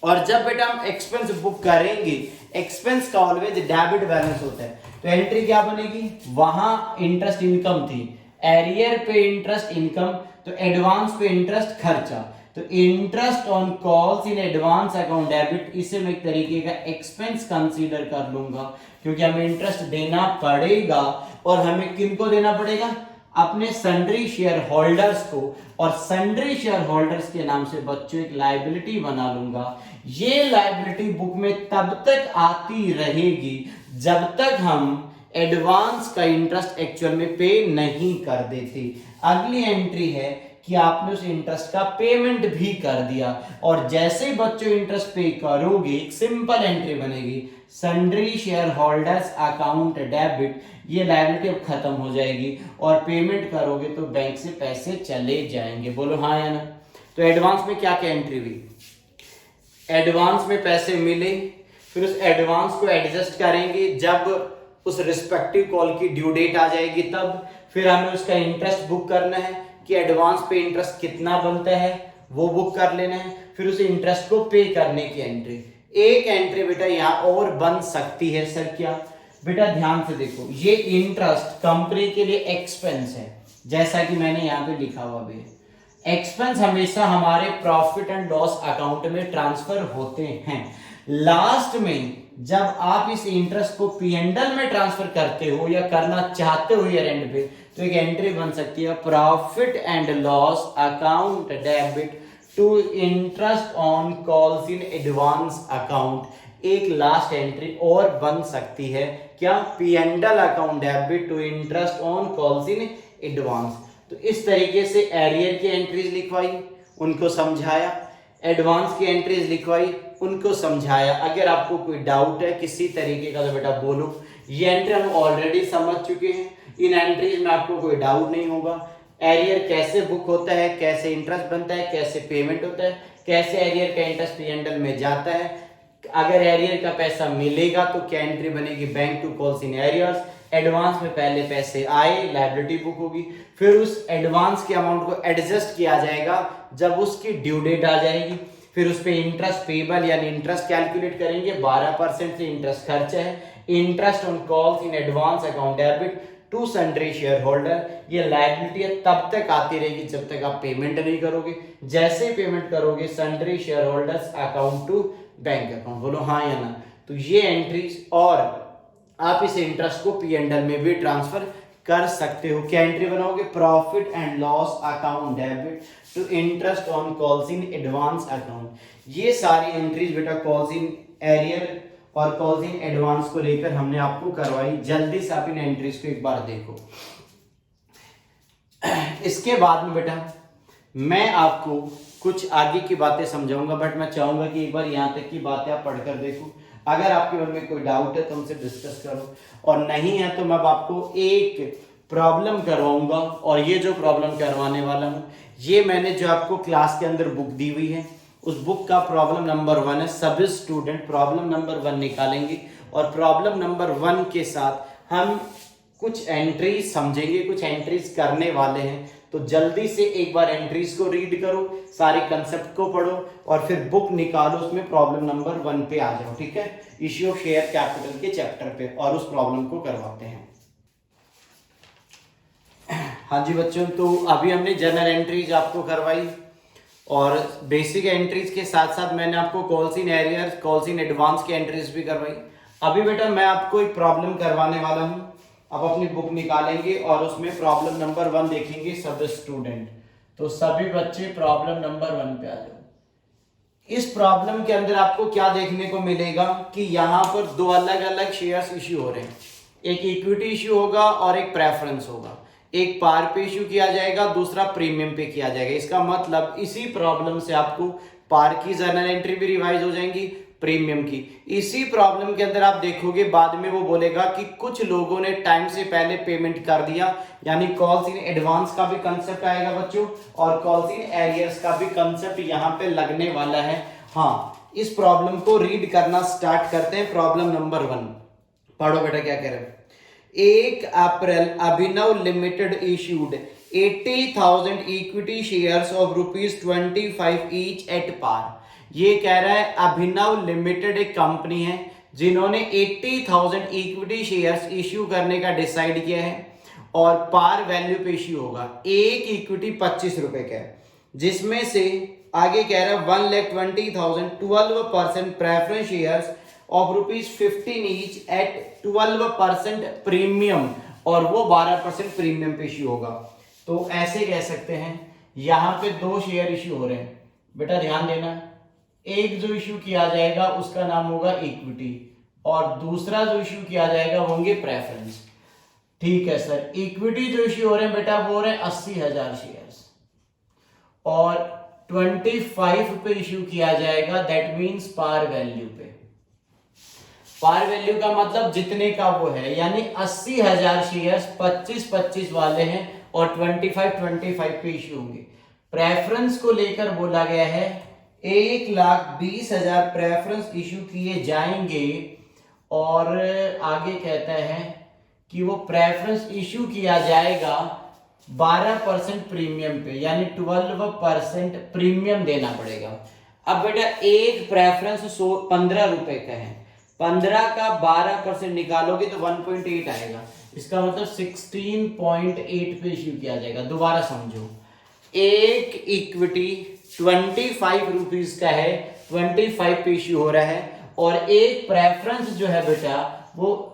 A: और जब बेटा हम एक्सपेंस बुक करेंगे, एक्सपेंस का ऑलवेज डेबिट बैलेंस होता है, तो एंट्री क्या बनेगी, वहां इंटरेस्ट इनकम थी, एरियर पे इंटरेस्ट इनकम, तो एडवांस पे इंटरेस्ट खर्चा। तो interest on calls in advance account debit, इसे मैं एक तरीके का एक्सपेंस कंसीडर कर लूंगा, क्योंकि हमें इंटरेस्ट देना पड़ेगा। और हमें किनको देना पड़ेगा, अपने सन्ड्री शेयर होल्डर्स को, और सन्ड्री शेयर होल्डर्स के नाम से बच्चों एक लायबिलिटी बना लूंगा। ये लायबिलिटी बुक में तब तक आती रहेगी जब तक हम एडवांस का इंटरेस्ट एक्चुअल में पे नहीं कर देते। अगली एंट्री है कि आपने उस इंटरेस्ट का पेमेंट भी कर दिया, और जैसे बच्चों इंटरेस्ट पे करोगे एक सिंपल एंट्री बनेगी, sundry share holders account debit, ये लायबिलिटी अब खत्म हो जाएगी, और पेमेंट करोगे तो बैंक से पैसे चले जाएंगे। बोलो हाँ या ना। तो एडवांस में क्या क्या एंट्री हुई, एडवांस में पैसे मिले, फिर उस एडवांस को एडजस्ट करेंगे जब उस रिस्पेक्टिव कॉल की ड्यू डेट आ जाएगी तब, फिर हमें उसका इंटरेस्ट बुक करना है कि एडवांस पे इंटरेस्ट कितना बनता है वो बुक कर लेना है, फिर उस इंटरेस्ट को पे करने की एंट्री। एक एंट्री बेटा यहाँ और बन सकती है, सर क्या, बेटा ध्यान से देखो, ये इंटरेस्ट कंपनी के लिए एक्सपेंस है, जैसा कि मैंने यहाँ पे लिखा हुआ भी है। एक्सपेंस हमेशा हमारे प्रॉफिट एंड लॉस अकाउंट में ट्रांसफर होते हैं। लास्ट में जब आप इस इंटरेस्ट को P&L में ट्रांसफर करते हो या करना चाहते हो ईयर एंड पे, तो एक एंट्री बन सकती है profit and loss account debit to interest on calls in advance account. एक लास्ट एंट्री और बन सकती है क्या, P&L account debit to interest on calls in advance. तो इस तरीके से एरियर की एंट्रीज लिखवाई, उनको समझाया, एडवांस की एंट्रीज लिखवाई, उनको समझाया। अगर आपको कोई डाउट है किसी तरीके का तो बेटा बोलो। ये एंट्री हम ऑलरेडी समझ चुके हैं, इन एंट्रीज में आपको कोई डाउट नहीं होगा। एरियर कैसे बुक होता है, कैसे इंटरेस्ट बनता है, कैसे पेमेंट होता है, कैसे एरियर का इंटरेस्ट P&L में जाता है, अगर एरियर का पैसा मिलेगा तो क्या एंट्री बनेगी, bank to calls in arrears. Advance में पहले पैसे आए, लायबिलिटी बुक होगी, फिर उस एडवांस के अमाउंट को एडजस्ट किया जाएगा जब उसकी ड्यू डेट आ जाएगी, फिर उस पे इंटरेस्ट पेबल यानी इंटरेस्ट कैलकुलेट करेंगे, 12% से इंटरेस्ट खर्च है। Interest on calls in advance account debit to sundry share holder, ये लायबिलिटी तब तक आती रहेगी जब तक आप पेमेंट नहीं करोगे। जैसे पेमेंट करोगे sundry share holders account to bank account. बोलो हाँ या ना। तो ये एंट्रीज, और आप इस इंटरेस्ट को P&L में भी ट्रांसफर कर सकते हो। क्या एंट्री बनाओगे, profit and loss account debit to interest on calls in advance account. ये सारी एंट्रीज बेटा कॉल्स इन एरियर और कॉल्स इन एडवांस को लेकर हमने आपको करवाई। जल्दी से आप इन एंट्रीज को एक बार देखो। इसके बाद में बेटा मैं आपको कुछ आगे की बातें समझाऊंगा, बट मैं चाहूंगा कि एक बार यहां तक की बातें आप पढ़कर देखो। अगर आपके मन में कोई डाउट है तो हमसे डिस्कस करो, और नहीं है तो मैं आपको एक प्रॉब्लम करवाऊंगा, और ये जो प्रॉब्लम करवाने वाला हूं ये मैंने जो आपको क्लास के अंदर बुक दी हुई है उस बुक का प्रॉब्लम नंबर 1 है। सभी स्टूडेंट प्रॉब्लम नंबर 1 निकालेंगे और प्रॉब्लम नंबर 1 के साथ हम कुछ एंट्रीज समझेंगे, कुछ एंट्रीज करने वाले हैं। तो जल्दी से एक बार एंट्रीज को रीड करो, सारे कंसेप्ट को पढ़ो और फिर बुक निकालो, उसमें प्रॉब्लम नंबर 1 पे आ जाओ। ठीक है, इश्यू ऑफ शेयर कैपिटल के चैप्टर पे, और उस प्रॉब्लम को करवाते हैं। हाँ जी बच्चों, तो अभी हमने जनरल एंट्रीज आपको करवाई और बेसिक एंट्रीज के साथ साथ मैंने आपको calls in arrears, calls in advance की एंट्रीज भी करवाई। अभी बेटा मैं आपको एक प्रॉब्लम करवाने वाला हूँ। अब अपनी बुक निकालेंगे और उसमें प्रॉब्लम नंबर 1 देखेंगे सब स्टूडेंट। तो सभी बच्चे प्रॉब्लम नंबर 1 पे आ जाओ। इस प्रॉब्लम के अंदर आपको क्या देखने को मिलेगा कि यहाँ पर दो अलग अलग शेयर्स इश्यू हो रहे हैं। एक इक्विटी इश्यू होगा और एक प्रेफरेंस होगा। एक पार पे इश्यू किया जाएगा, दूसरा प्रीमियम पे किया जाएगा। इसका मतलब इसी प्रॉब्लम से आपको पार की जर्नल एंट्री भी रिवाइज हो जाएंगी, प्रीमियम की। इसी प्रॉब्लम के अंदर आप देखोगे बाद में वो बोलेगा कि कुछ लोगों ने टाइम से पहले पेमेंट कर दिया, यानी कॉल्स इन एडवांस का भी कंसेप्ट आएगा बच्चों, और कॉल्स इन एरियर्स का भी कंसेप्ट यहाँ पे लगने वाला है। हाँ, इस प्रॉब्लम को रीड करना स्टार्ट करते हैं। प्रॉब्लम नंबर 1 पढ़ो बेटा, क्या कह रहे हैं। 1 April Abhinav limited issued 80,000 equity shares of ₹25 each at par. ये कह रहा है अभिनव लिमिटेड एक कंपनी है जिन्होंने 80,000 इक्विटी शेयर्स इश्यू करने का डिसाइड किया है और पार वैल्यू पे इश्यू होगा। एक इक्विटी 25 रुपए का है, जिसमें से आगे कह रहा है 1,20,000 12% preference shares of ₹15 each eight 12% premium, और वो 12% प्रीमियम पे इश्यू होगा। तो ऐसे कह सकते हैं यहाँ पे दो शेयर इश्यू हो रहे हैं। बेटा ध्यान देना, एक जो इश्यू किया जाएगा उसका नाम होगा इक्विटी और दूसरा जो इश्यू किया जाएगा वो होंगे प्रेफरेंस। ठीक है सर, इक्विटी जो इश्यू हो रहे हैं बेटा वो हो रहे हैं 80,000 शेयर्स और 25 पे इश्यू किया जाएगा, दैट मींस पार वैल्यू पे। पार वैल्यू का मतलब जितने का वो है, यानी 80,000 शेयर्स 25-25 वाले हैं और 25-25 पे इश्यू होंगे। प्रेफरेंस को लेकर बोला गया है 1,20,000 प्रेफरेंस इश्यू किए जाएंगे और आगे कहता है कि वो प्रेफरेंस इश्यू किया जाएगा 12% प्रीमियम पे, यानी 12% प्रीमियम देना पड़ेगा। अब बेटा एक प्रेफरेंस 15 रुपए का है, 15 का 12% निकालोगे तो 1.8 आएगा। इसका मतलब 16.8 पे इश्यू किया जाएगा। दोबारा समझो, एक इक्विटी 25 रुपीज का है, 25 पे इश्यू हो रहा है, और एक प्रेफरेंस जो है बेटा वो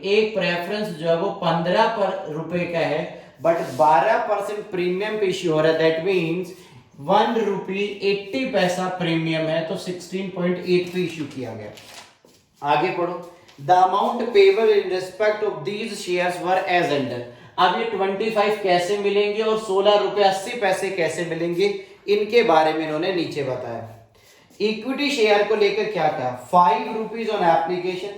A: एक प्रेफरेंस जो है वो 15 रुपए का है, बट 12% प्रीमियम पे इश्यू हो रहा है, दैट मीन्स ₹1.80 प्रीमियम है, तो 16.8 पे इश्यू किया गया। आगे पढ़ो। The amount payable in respect of these shares were as under. अब ये 25 कैसे मिलेंगे और ₹16.80 कैसे मिलेंगे, इनके बारे में इन्होंने नीचे बताया। इक्विटी शेयर को लेकर क्या कहा, ₹5 on application,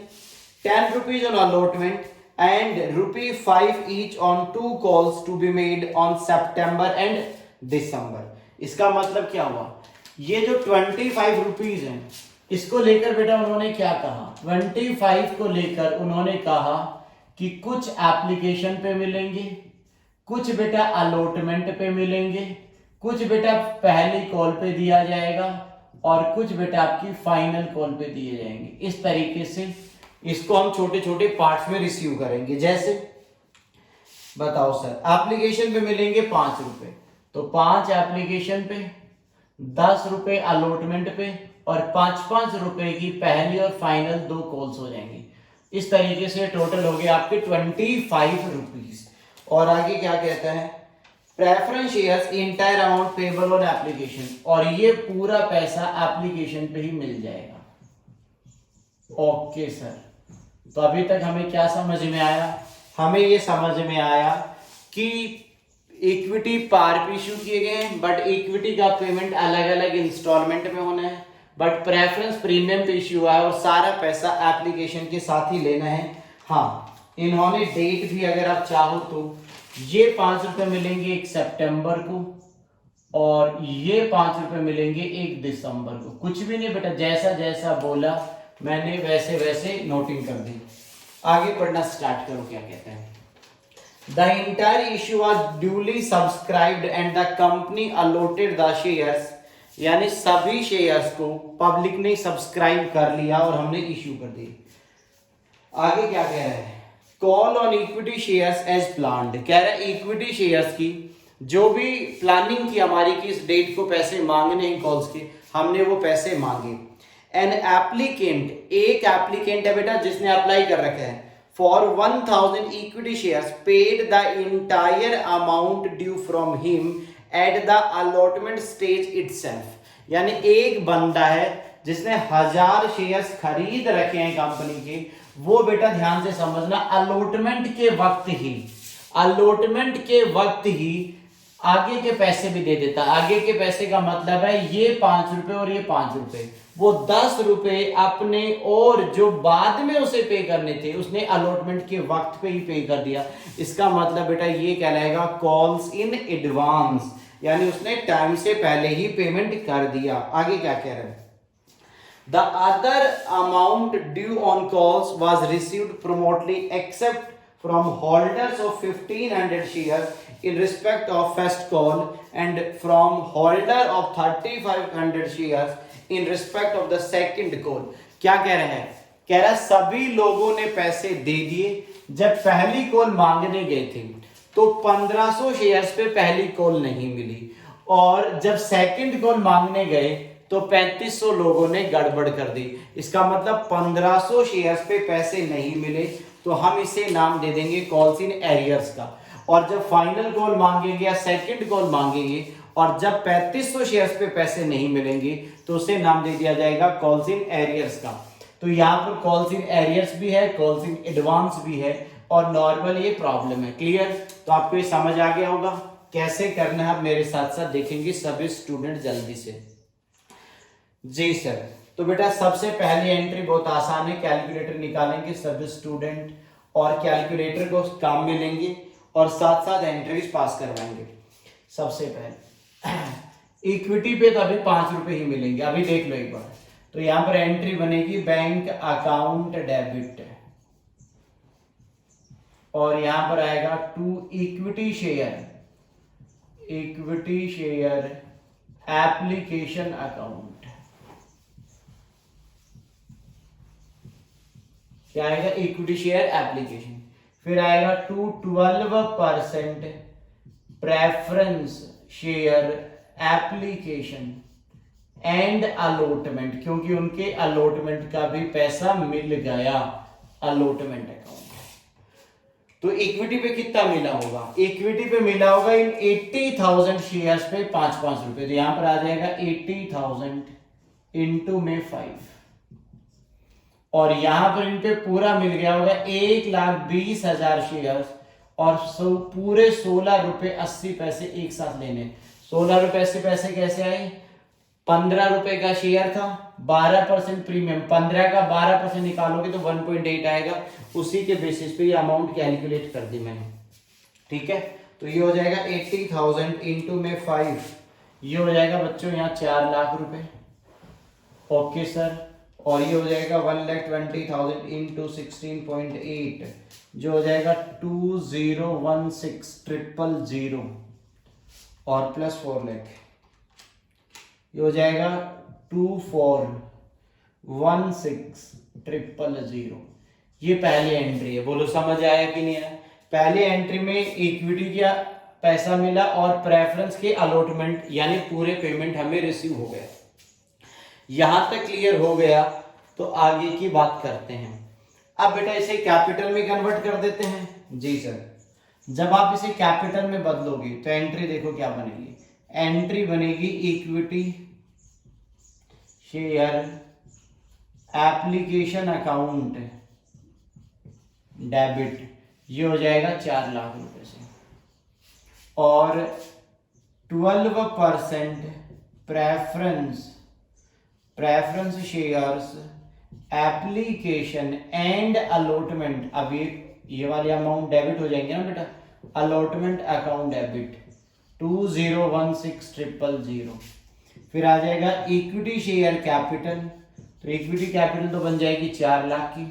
A: ₹10 on allotment and ₹5 each on 2 calls to be made on September and December. इसका मतलब क्या हुआ, ये जो 25 रुपीज है इसको लेकर बेटा उन्होंने क्या कहा, 25 को लेकर उन्होंने कहा कि कुछ एप्लीकेशन पे मिलेंगे, कुछ बेटा अलॉटमेंट पे मिलेंगे, कुछ बेटा पहली कॉल पे दिया जाएगा और कुछ बेटा आपकी फाइनल कॉल पे दिए जाएंगे। इस तरीके से इसको हम छोटे छोटे पार्ट्स में रिसीव करेंगे। जैसे बताओ सर, एप्लीकेशन पे मिलेंगे 5 रुपए, तो 5 एप्लीकेशन पे, 10 रुपए अलॉटमेंट पे और 5-5 रुपए की पहली और फाइनल 2 कॉल्स हो जाएंगी। इस तरीके से टोटल हो गए आपके 25 रुपीज। और आगे क्या कहता है, preference shares entire amount payable on application, और ये पूरा पैसा एप्लीकेशन पे ही मिल जाएगा। ओके सर, तो अभी तक हमें क्या समझ में आया, हमें ये समझ में आया कि इक्विटी पार पे इश्यू किए गए हैं, बट इक्विटी का पेमेंट अलग अलग इंस्टॉलमेंट में होना है, बट प्रेफरेंस प्रीमियम पे इश्यू हुआ है और सारा पैसा एप्लीकेशन के साथ ही लेना है। हाँ, इन्होंने डेट भी अगर आप चाहो तो ये 5 रुपए मिलेंगे 1 सितंबर को और ये 5 रुपए मिलेंगे 1 दिसंबर को। कुछ भी नहीं बेटा, जैसा जैसा बोला मैंने वैसे वैसे नोटिंग कर दी। आगे पढ़ना स्टार्ट करो, क्या कहते हैं। The entire issue was duly subscribed and the company allotted the shares, यानी सभी शेयर्स को पब्लिक ने सब्सक्राइब कर लिया और हमने इश्यू कर दी। आगे क्या कह रहा है, call on equity shares as planned, कह रहा है इक्विटी शेयर्स की जो भी प्लानिंग की हमारी कि इस डेट को पैसे मांगने हैं कॉल्स के, हमने वो पैसे मांगे। एन एप्लीकेंट, एक एप्लीकेंट है बेटा जिसने अप्लाई कर रखा है, for 1000 equity shares paid the entire amount due from him at the allotment stage itself, यानी एक बंदा है जिसने 1000 शेयर्स खरीद रखे हैं कंपनी के, वो बेटा ध्यान से समझना अलॉटमेंट के वक्त ही, अलॉटमेंट के वक्त ही आगे के पैसे भी दे देता। आगे के पैसे का मतलब है ये 5 रुपए और ये 5 रुपए, वो 10 रुपए अपने और जो बाद में उसे पे करने थे उसने अलॉटमेंट के वक्त पे ही पे कर दिया। इसका मतलब बेटा ये कहलाएगा कॉल्स इन एडवांस, यानी उसने टाइम से पहले ही पेमेंट कर दिया। आगे क्या कह रहे हैं, the other amount due on calls was received promptly except from holders of 1500 shares in respect of first call and from holder of 3500 shares in respect of the second call। क्या कह रहे हैं, कह रहा है सभी लोगों ने पैसे दे दिए। जब पहली कॉल मांगने गए थे तो 1500 शेयर्स पे पहली कॉल नहीं मिली, और जब सेकंड कॉल मांगने गए तो 3500 लोगों ने गड़बड़ कर दी। इसका मतलब 1500 शेयर्स पे पैसे नहीं मिले, तो हम इसे नाम दे देंगे कॉल्स इन एरियर्स का। और जब फाइनल कॉल मांगेंगे या सेकंड कॉल मांगेंगे और जब 3500 शेयर्स पे पैसे नहीं मिलेंगे तो उसे नाम दे दिया जाएगा कॉल्स इन एरियर्स का। तो यहाँ पर कॉल्स इन एरियर्स भी है, कॉल्स इन एडवांस भी है, और नॉर्मल ये प्रॉब्लम है। क्लियर, तो आपको ये समझ आ गया होगा कैसे करना है। आप मेरे साथ साथ देखेंगे सभी स्टूडेंट जल्दी से। जी सर, तो बेटा सबसे पहली एंट्री बहुत आसान है, कैलकुलेटर निकालेंगे सभी स्टूडेंट और कैलकुलेटर को काम में लेंगे और साथ साथ एंट्रीज पास करवाएंगे। सबसे पहले इक्विटी पे तो अभी 5 रुपए ही मिलेंगे, अभी देख लो एक बार। तो यहां पर एंट्री बनेगी बैंक अकाउंट डेबिट, और यहां पर आएगा to equity share, equity share application account, क्या आएगा इक्विटी शेयर एप्लीकेशन। फिर आएगा to 12% preference share application and allotment, क्योंकि उनके अलॉटमेंट का भी पैसा मिल गया, अलॉटमेंट अकाउंट। तो इक्विटी पे कितना मिला होगा, इक्विटी पे मिला होगा इन 80,000 शेयर्स पे 5-5 रुपए, तो यहां पर आ जाएगा 80,000 इंटू में 5, और यहां पर इन पे पूरा मिल गया होगा 1,20,000 शेयर्स, और पूरे 16 रुपए 80 पैसे एक साथ लेने। 16 रुपए 80 पैसे कैसे आए, 15 रुपए का शेयर था, 12% प्रीमियम, 15 का 12% निकालोगे तो 1.8 आएगा। उसी के बेसिस पे ये अमाउंट कैलकुलेट कर दी मैंने, ठीक है। तो ये हो जाएगा 80,000 इंटू में 5, ये हो जाएगा बच्चों यहाँ 4 लाख रुपए। ओके सर, और ये हो जाएगा 1,20,000 इंटू 16.8, जो हो जाएगा 2016,000 और प्लस 4 लाख, ये हो जाएगा 24,16,000। ये पहली एंट्री है, बोलो समझ आया कि नहीं आया। पहले एंट्री में इक्विटी का पैसा मिला और प्रेफरेंस के अलॉटमेंट यानी पूरे पेमेंट हमें रिसीव हो गया। यहां तक क्लियर हो गया, तो आगे की बात करते हैं। अब बेटा इसे कैपिटल में कन्वर्ट कर देते हैं। जी सर, जब आप इसे कैपिटल में बदलोगे तो एंट्री देखो क्या बनेगी, एंट्री बनेगी equity share application account debit, ये हो जाएगा 4 लाख रुपए से, और 12% preference shares application and allotment. अभी ये वाले अमाउंट डेबिट हो जाएंगे ना बेटा, अलॉटमेंट अकाउंट डेबिट 2016,000। फिर आ जाएगा इक्विटी शेयर कैपिटल, तो इक्विटी कैपिटल तो बन जाएगी 4 लाख की।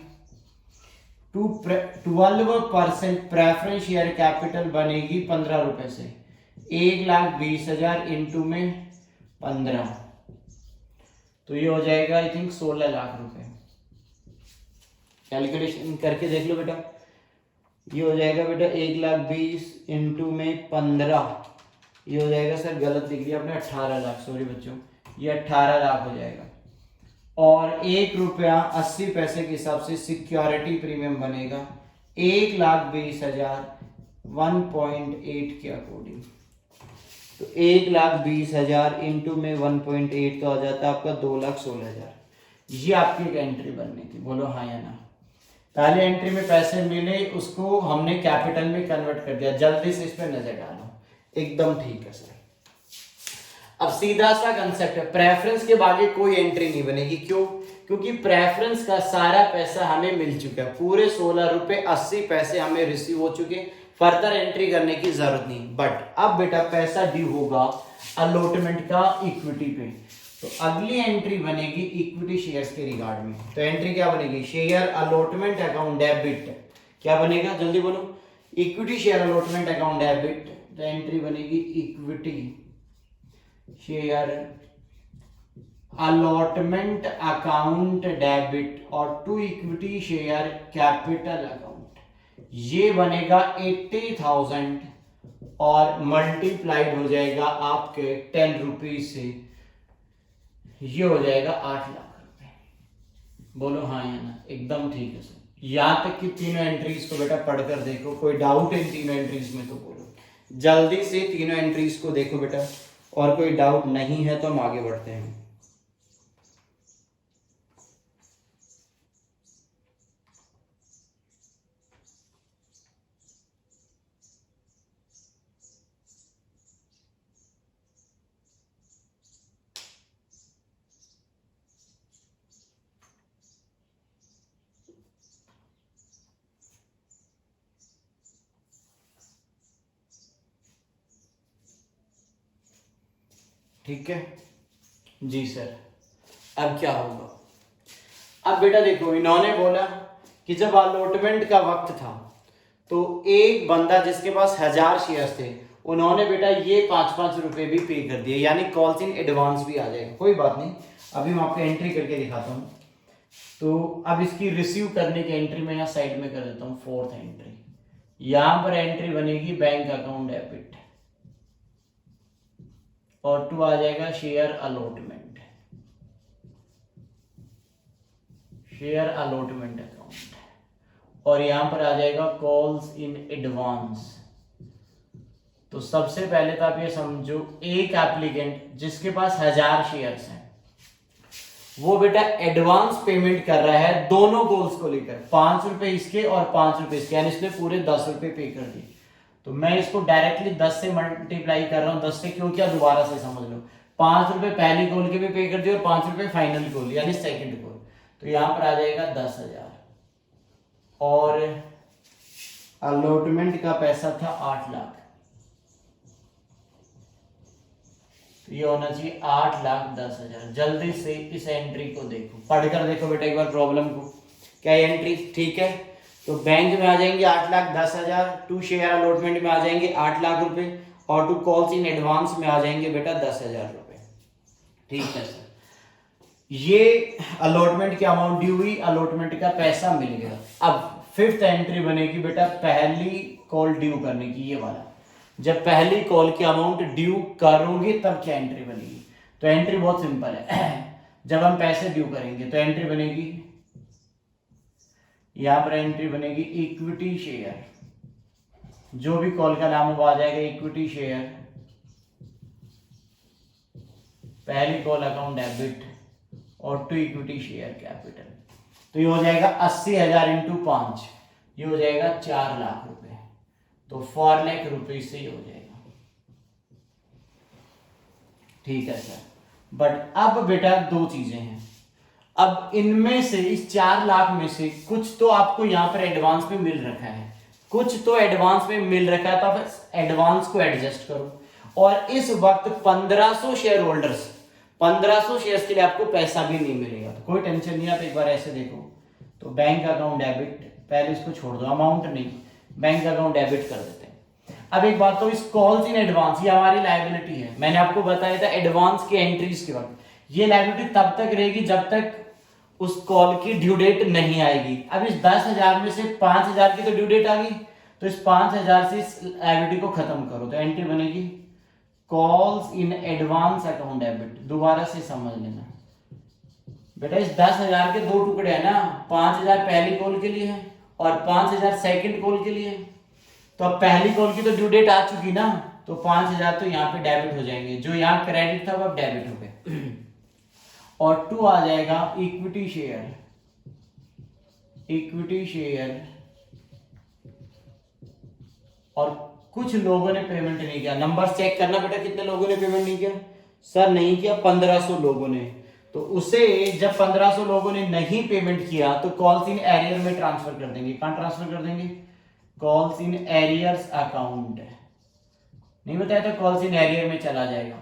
A: 12% प्रेफरेंस शेयर कैपिटल बनेगी 15 रुपए से, 1,20,000 इंटू में 15, तो ये हो जाएगा आई थिंक 16 लाख रुपए। कैलकुलेशन करके देख लो बेटा, ये हो जाएगा बेटा 1,20,000 इंटू में 15, ये हो जाएगा सर गलत लिख दिया आपने 18 लाख, सॉरी बच्चों, ये 18 लाख हो जाएगा। और 1 रुपया 80 पैसे के हिसाब से सिक्योरिटी प्रीमियम बनेगा 1,20,000 1.8 के अकॉर्डिंग। तो 1,20,000 इंटू में 1.8 तो आ जाता है आपका 2,16,000। ये आपकी एक एंट्री बननी थी, बोलो हाँ या ना। पहले एंट्री में पैसे मिले, उसको हमने कैपिटल में कन्वर्ट कर दिया। जल्दी से इस पर नजर डालो, एकदम ठीक है सर। अब सीधा सा कंसेप्ट है, प्रेफरेंस के बाकी कोई एंट्री नहीं बनेगी। क्यों? क्योंकि प्रेफरेंस का सारा पैसा हमें मिल चुका है, पूरे 16 रुपए 80 पैसे हमें रिसीव हो चुके, फर्दर एंट्री करने की जरूरत नहीं। बट अब बेटा पैसा ड्यू होगा अलॉटमेंट का इक्विटी पे, तो अगली एंट्री बनेगी इक्विटी शेयर्स के रिगार्ड में। तो एंट्री क्या बनेगी? Share allotment account debit. क्या बनेगा जल्दी बोलो? Equity share allotment account debit. तो एंट्री बनेगी equity share allotment account debit और to equity share capital account. ये बनेगा 80,000 और मल्टीप्लाइड हो जाएगा आपके 10 रुपीज से, ये हो जाएगा 8 लाख रुपए। बोलो हाँ या ना, एकदम ठीक है सर। यहां तक कि तीनों एंट्रीज को बेटा पढ़कर देखो, कोई डाउट है तीनों एंट्रीज में तो बोलो। जल्दी से तीनों एंट्रीज को देखो बेटा, और कोई डाउट नहीं है तो हम आगे बढ़ते हैं। ठीक है जी सर। अब क्या होगा? अब बेटा देखो, इन्होंने बोला कि जब अलॉटमेंट का वक्त था तो एक बंदा जिसके पास 1000 शेयर्स थे, उन्होंने बेटा ये 5-5 रुपए भी पे कर दिए, यानी कॉल्स इन एडवांस भी आ जाएगा। कोई बात नहीं, अभी मैं आपको एंट्री करके दिखाता हूँ। तो अब इसकी रिसीव करने की एंट्री में यहाँ साइड में कर देता हूँ, 4th एंट्री। यहां पर एंट्री बनेगी बैंक अकाउंट डेबिट और 2 आ जाएगा share allotment, share allotment account, और यहां पर आ जाएगा कॉल्स इन एडवांस। तो सबसे पहले तो आप ये समझो, एक एप्लीकेंट जिसके पास 1000 शेयर्स हैं, वो बेटा एडवांस पेमेंट कर रहा है दोनों कॉल्स को लेकर, 5 रुपए इसके और 5 रुपए इसके, यानी इसने पूरे 10 रुपए पे कर दिए। तो मैं इसको डायरेक्टली 10 से मल्टीप्लाई कर रहा हूं। 10 से क्यों किया दोबारा से समझ लो। 5 रुपए पहली कॉल के भी पे कर दिए और 5 रुपए फाइनल कॉल यानी सेकंड कॉल। तो यहां पर आ जाएगा 10,000 और अलॉटमेंट का पैसा था 8 लाख, तो ये होना चाहिए 8,10,000। जल्दी से इस एंट्री को देखो, पढ़कर देखो बेटा एक बार प्रॉब्लम को। क्या एंट्री ठीक है? तो बैंक में आ जाएंगे 8,10,000, टू शेयर अलॉटमेंट में आ जाएंगे 8 लाख रुपए और टू कॉल्स इन एडवांस में आ जाएंगे बेटा 10,000 रुपए। ठीक है सर, ये अलॉटमेंट की अमाउंट ड्यू हुई, अलॉटमेंट का पैसा मिल गया। अब 5th एंट्री बनेगी बेटा पहली कॉल ड्यू करने की, ये वाला। जब पहली कॉल की अमाउंट ड्यू करोगे तब क्या एंट्री बनेगी? तो एंट्री बहुत सिंपल है। जब हम पैसे ड्यू करेंगे तो एंट्री बनेगी, यहां पर एंट्री बनेगी इक्विटी शेयर, जो भी कॉल का नाम वो आ जाएगा इक्विटी शेयर, पहली कॉल अकाउंट डेबिट और टू इक्विटी शेयर कैपिटल। तो ये हो जाएगा 80,000 इंटू 5, ये हो जाएगा 4 लाख रुपए। तो 4 लाख रुपए से ही हो जाएगा। ठीक है सर, बट अब बेटा 2 चीजें हैं। अब इनमें से इस 4 लाख में से कुछ तो आपको यहां पर एडवांस में मिल रखा है, कुछ तो एडवांस में मिल रखा है, तो आप एडवांस को एडजस्ट करो। और इस वक्त 1500 शेयर होल्डर्स 1500 शेयर्स के लिए आपको पैसा भी नहीं मिलेगा, तो कोई टेंशन नहीं। आप एक बार ऐसे देखो, तो बैंक अकाउंट डेबिट, पहले इसको छोड़ दो, अमाउंट नहीं, बैंक अकाउंट डेबिट कर देते हैं। अब एक बात, तो इस कॉल्स इन एडवांस ये हमारी लायबिलिटी है। मैंने आपको बताया था एडवांस के एंट्रीज के वक्त ये लायबिलिटी तब तक रहेगी जब तक उस कॉल की ड्यू डेट नहीं आएगी। अब इस 10,000 में से 5,000 की तो ड्यू डेट आ गई, तो इस 5,000 से इस लायबिलिटी को खत्म करो, तो एंट्री बनेगी calls in advance account debit. दोबारा से समझ लेना बेटा, इस 10,000 के दो टुकड़े हैं ना, 5,000 पहली कॉल के लिए है और 5,000 सेकंड कॉल के लिए है। तो अब पहली कॉल की तो ड्यू डेट आ चुकी ना, तो 5,000 तो यहाँ पे डेबिट हो जाएंगे, जो यहाँ क्रेडिट था वो अब डेबिट हो गए। और 2 आ जाएगा इक्विटी शेयर, इक्विटी शेयर। और कुछ लोगों ने पेमेंट नहीं किया, नंबर चेक करना बेटा, कितने लोगों ने पेमेंट नहीं किया? सर नहीं किया 1500 लोगों ने। तो उसे जब 1500 लोगों ने नहीं पेमेंट किया तो कॉल्स इन एरियर में ट्रांसफर कर देंगे। कहां ट्रांसफर कर देंगे? Calls in arrears account. नहीं बताया तो कॉल्स इन एरियर में चला जाएगा।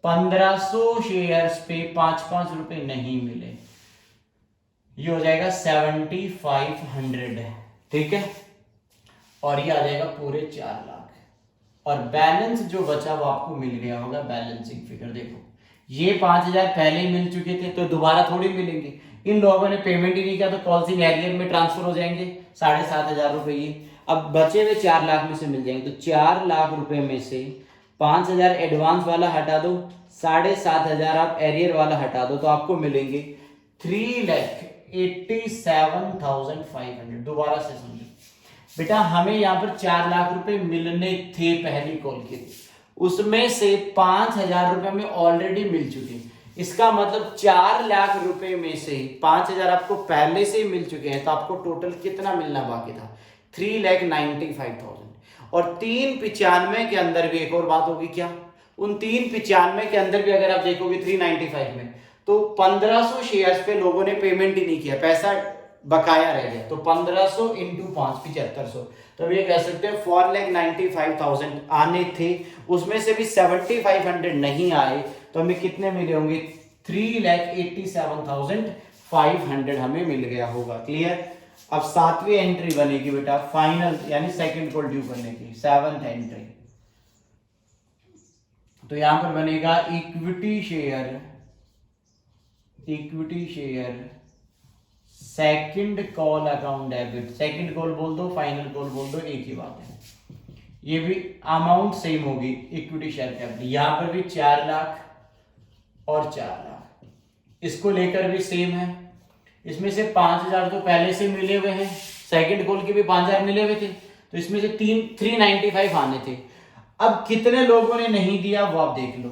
A: 1500 शेयर्स पे 5-5 रुपए नहीं मिले, ये हो जाएगा 7500, ठीक है। और ये आ जाएगा पूरे 4 लाख। और बैलेंस जो बचा वो आपको मिल गया होगा, बैलेंसिंग फिगर देखो, ये 5,000 पहले ही मिल चुके थे तो दोबारा थोड़ी मिलेंगे। इन लोगों ने पेमेंट ही नहीं किया तो कॉल्स इन एरियर में ट्रांसफर हो जाएंगे 7,500 रुपए। ये अब बचे हुए 4 लाख में से मिल जाएंगे, तो 4 लाख रुपए में से 5,000 एडवांस वाला हटा दो, 7,500 आप एरियर वाला हटा दो, तो आपको मिलेंगे 3,87,500। दोबारा से समझो बेटा, हमें यहाँ पर 4 लाख रुपए मिलने थे पहली कॉल के, उसमें से 5,000 रुपए में ऑलरेडी मिल चुके। इसका मतलब 4 लाख रुपए में से 5,000 आपको पहले से ही मिल चुके हैं, तो आपको टोटल कितना मिलना बाकी था? 3,95,000। और 395 के अंदर भी एक और बात होगी, क्या? उन 395 के अंदर भी अगर आप देखोगे 395 में, तो 1500 शेयर्स पे लोगों ने पेमेंट ही नहीं किया, पैसा बकाया रह गया, तो 1500 इंटू 5 7500। तो ये कह सकते हैं 4,95,000 आने थे, उसमें से भी 7,500 नहीं आए, तो हमें कितने मिले होंगे? 3,87,500 हमें मिल गया होगा। क्लियर? अब 7वीं एंट्री बनेगी बेटा फाइनल, यानी सेकंड कॉल ड्यू करने की, 7th एंट्री। तो यहां पर बनेगा equity share, equity share second call account debit. Second call बोल दो, फाइनल कॉल बोल दो, एक ही बात है। ये भी अमाउंट सेम होगी, इक्विटी शेयर कैपिटल। यहां पर भी 4 लाख और 4 लाख, इसको लेकर भी सेम है। इसमें से 5,000 तो पहले से मिले हुए हैं, सेकंड कॉल के भी 5,000 मिले हुए थे, तो इसमें से 395 आने थे। अब कितने लोगों ने नहीं दिया वो आप देख लो।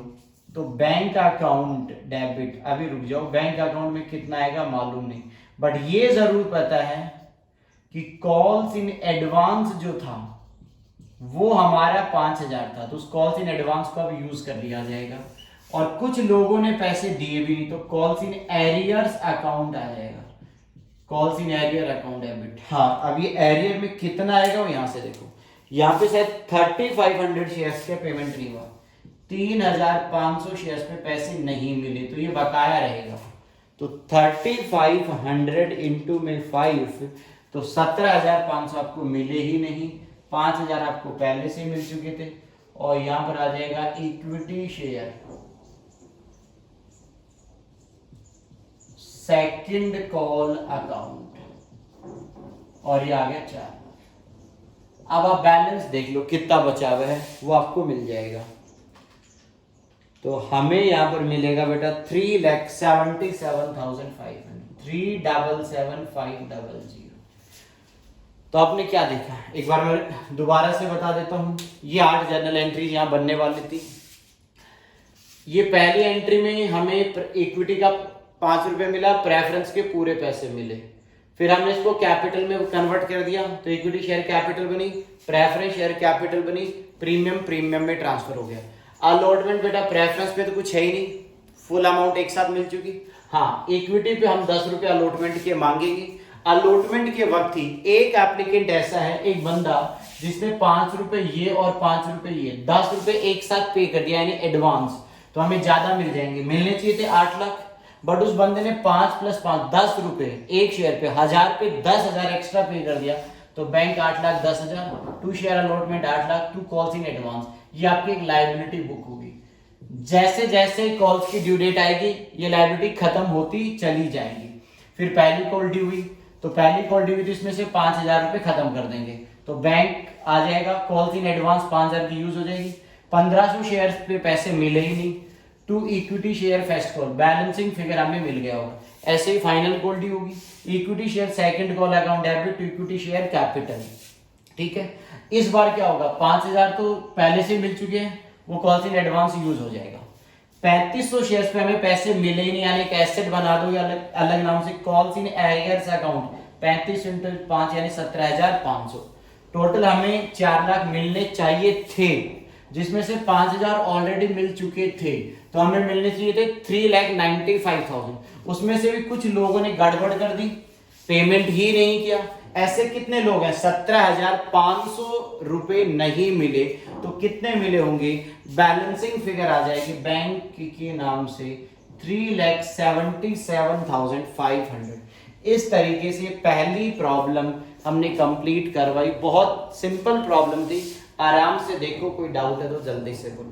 A: तो बैंक अकाउंट डेबिट, अभी रुक जाओ, बैंक अकाउंट में कितना आएगा मालूम नहीं, बट ये जरूर पता है कि कॉल्स इन एडवांस जो था वो हमारा 5,000 था, तो उस कॉल्स इन एडवांस को अब यूज कर लिया जाएगा। और कुछ लोगों ने पैसे दिए भी नहीं, तो कॉल्स इन एरियर्स अकाउंट आ जाएगा, calls in arrear account debit. हाँ, अब ये एरियर में कितना आएगा वो यहां से देखो, यहाँ पे शायद 3,500 शेयर्स के पेमेंट नहीं हुआ, 3,500 शेयर्स पे पैसे नहीं मिले, तो ये बकाया रहेगा। तो 3,500 इंटू में 5, तो 17,500 आपको मिले ही नहीं, 5,000 आपको पहले से मिल चुके थे। और यहां पर आ जाएगा equity share second call account, और ये आ गया 4। अब आप बैलेंस देख लो कितना बचा हुआ है, वो आपको मिल जाएगा। तो हमें यहां पर मिलेगा बेटा 3,77,500, 3,77,500। तो आपने क्या देखा, एक बार मैं दोबारा से बता देता हूं। ये 8 जर्नल एंट्रीज यहां बनने वाली थी। ये पहली एंट्री में हमें इक्विटी का 5 रुपए मिला, प्रेफरेंस के पूरे पैसे मिले, फिर हमने इसको कैपिटल में कन्वर्ट कर दिया, तो इक्विटी शेयर कैपिटल बनी, प्रेफरेंस शेयर कैपिटल बनी, प्रीमियम में ट्रांसफर हो गया। अलॉटमेंट बेटा प्रेफरेंस पे तो कुछ है ही नहीं, फुल अमाउंट एक साथ मिल चुकी। हाँ, इक्विटी पे हम 10 रुपए अलॉटमेंट के मांगेंगे। अलॉटमेंट के वक्त ही एक एप्लीकेंट ऐसा है, एक बंदा जिसने 5 रुपए ये और 5 रुपए ये 10 रुपए एक साथ पे कर दिया, यानी एडवांस। तो हमें ज्यादा मिल जाएंगे, मिलने चाहिए थे 8 लाख, बट उस बंदे ने 5 + 5 10 रुपए एक शेयर पे, 1000 पे 10,000 एक्स्ट्रा पे कर दिया, तो bank 8,10,000, to share allotment 8 lakh, to calls in advance, ये आपकी एक लायबिलिटी बुक होगी। जैसे जैसे कॉल्स की ड्यू डेट आएगी ये लायबिलिटी खत्म होती चली जाएगी। फिर पहली कॉल ड्यू हुई, तो पहली कॉल ड्यू हुई तो इसमें से 5,000 रुपए खत्म कर देंगे, तो बैंक आ जाएगा, कॉल्स इन एडवांस 5,000 की यूज हो जाएगी, 1500 शेयर पे पैसे मिले ही नहीं, to equity share first call, balancing figure हमें मिल गया होगा। ऐसे ही फाइनल कॉल ड्यू होगी, equity share second call account debit to equity share capital, ठीक है। इस बार क्या होगा, 5,000 तो पहले से मिल चुके हैं, वो कॉल्स इन एडवांस यूज हो जाएगा। 3500 शेयर्स पे हमें पैसे मिले ही नहीं, यानी एक एसेट बना दो अलग अलग नाम से, कॉल्स इन एरियर्स अकाउंट, 35 × 5 यानी 17,500, टोटल हमें 4 लाख मिलने चाहिए थे, जिसमें से 5,000 ऑलरेडी मिल चुके थे, तो हमें मिलने चाहिए थे 3,95,000। उसमें से भी कुछ लोगों ने गड़बड़ कर दी, पेमेंट ही नहीं किया। ऐसे कितने लोग हैं, 17,500 रुपए नहीं मिले, तो कितने मिले होंगे, बैलेंसिंग फिगर आ जाएगी बैंक के नाम से 3,77,500। इस तरीके से पहली प्रॉब्लम हमने कंप्लीट करवाई, बहुत सिंपल प्रॉब्लम थी, आराम से देखो, कोई डाउट है तो जल्दी से बोलो।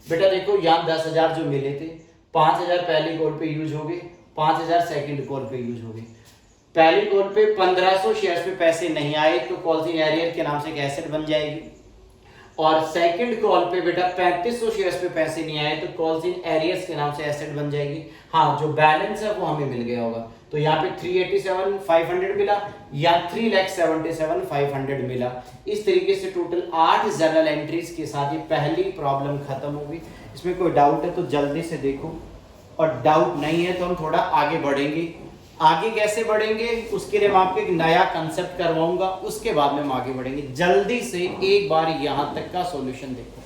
A: बेटा देखो यहाँ 10,000 जो मिले थे, 5,000 पहली कॉल पे यूज हो गए, 5,000 सेकंड कॉल पे यूज हो गए। पहली कॉल पे 1500 शेयर्स पे पैसे नहीं आए, तो कॉल्स इन एरियर के नाम से एक एसेट बन जाएगी, और सेकंड कॉल पे बेटा 3500 शेयर्स पे पैसे नहीं आए, तो कॉल्स इन एरियर्स के नाम से एसेट बन जाएगी। हाँ, जो बैलेंस है वो हमें मिल गया होगा, तो यहाँ पे 387,500 मिला या 3,77,500 मिला। इस तरीके से टोटल 8 जर्नल एंट्रीज के साथ ये पहली प्रॉब्लम खत्म होगी। इसमें कोई डाउट है तो जल्दी से देखो, और डाउट नहीं है तो हम थोड़ा आगे बढ़ेंगे। आगे कैसे बढ़ेंगे उसके लिए मैं आपको एक नया कंसेप्ट करवाऊंगा, उसके बाद में हम आगे बढ़ेंगे। जल्दी से एक बार यहां तक का सॉल्यूशन देखो।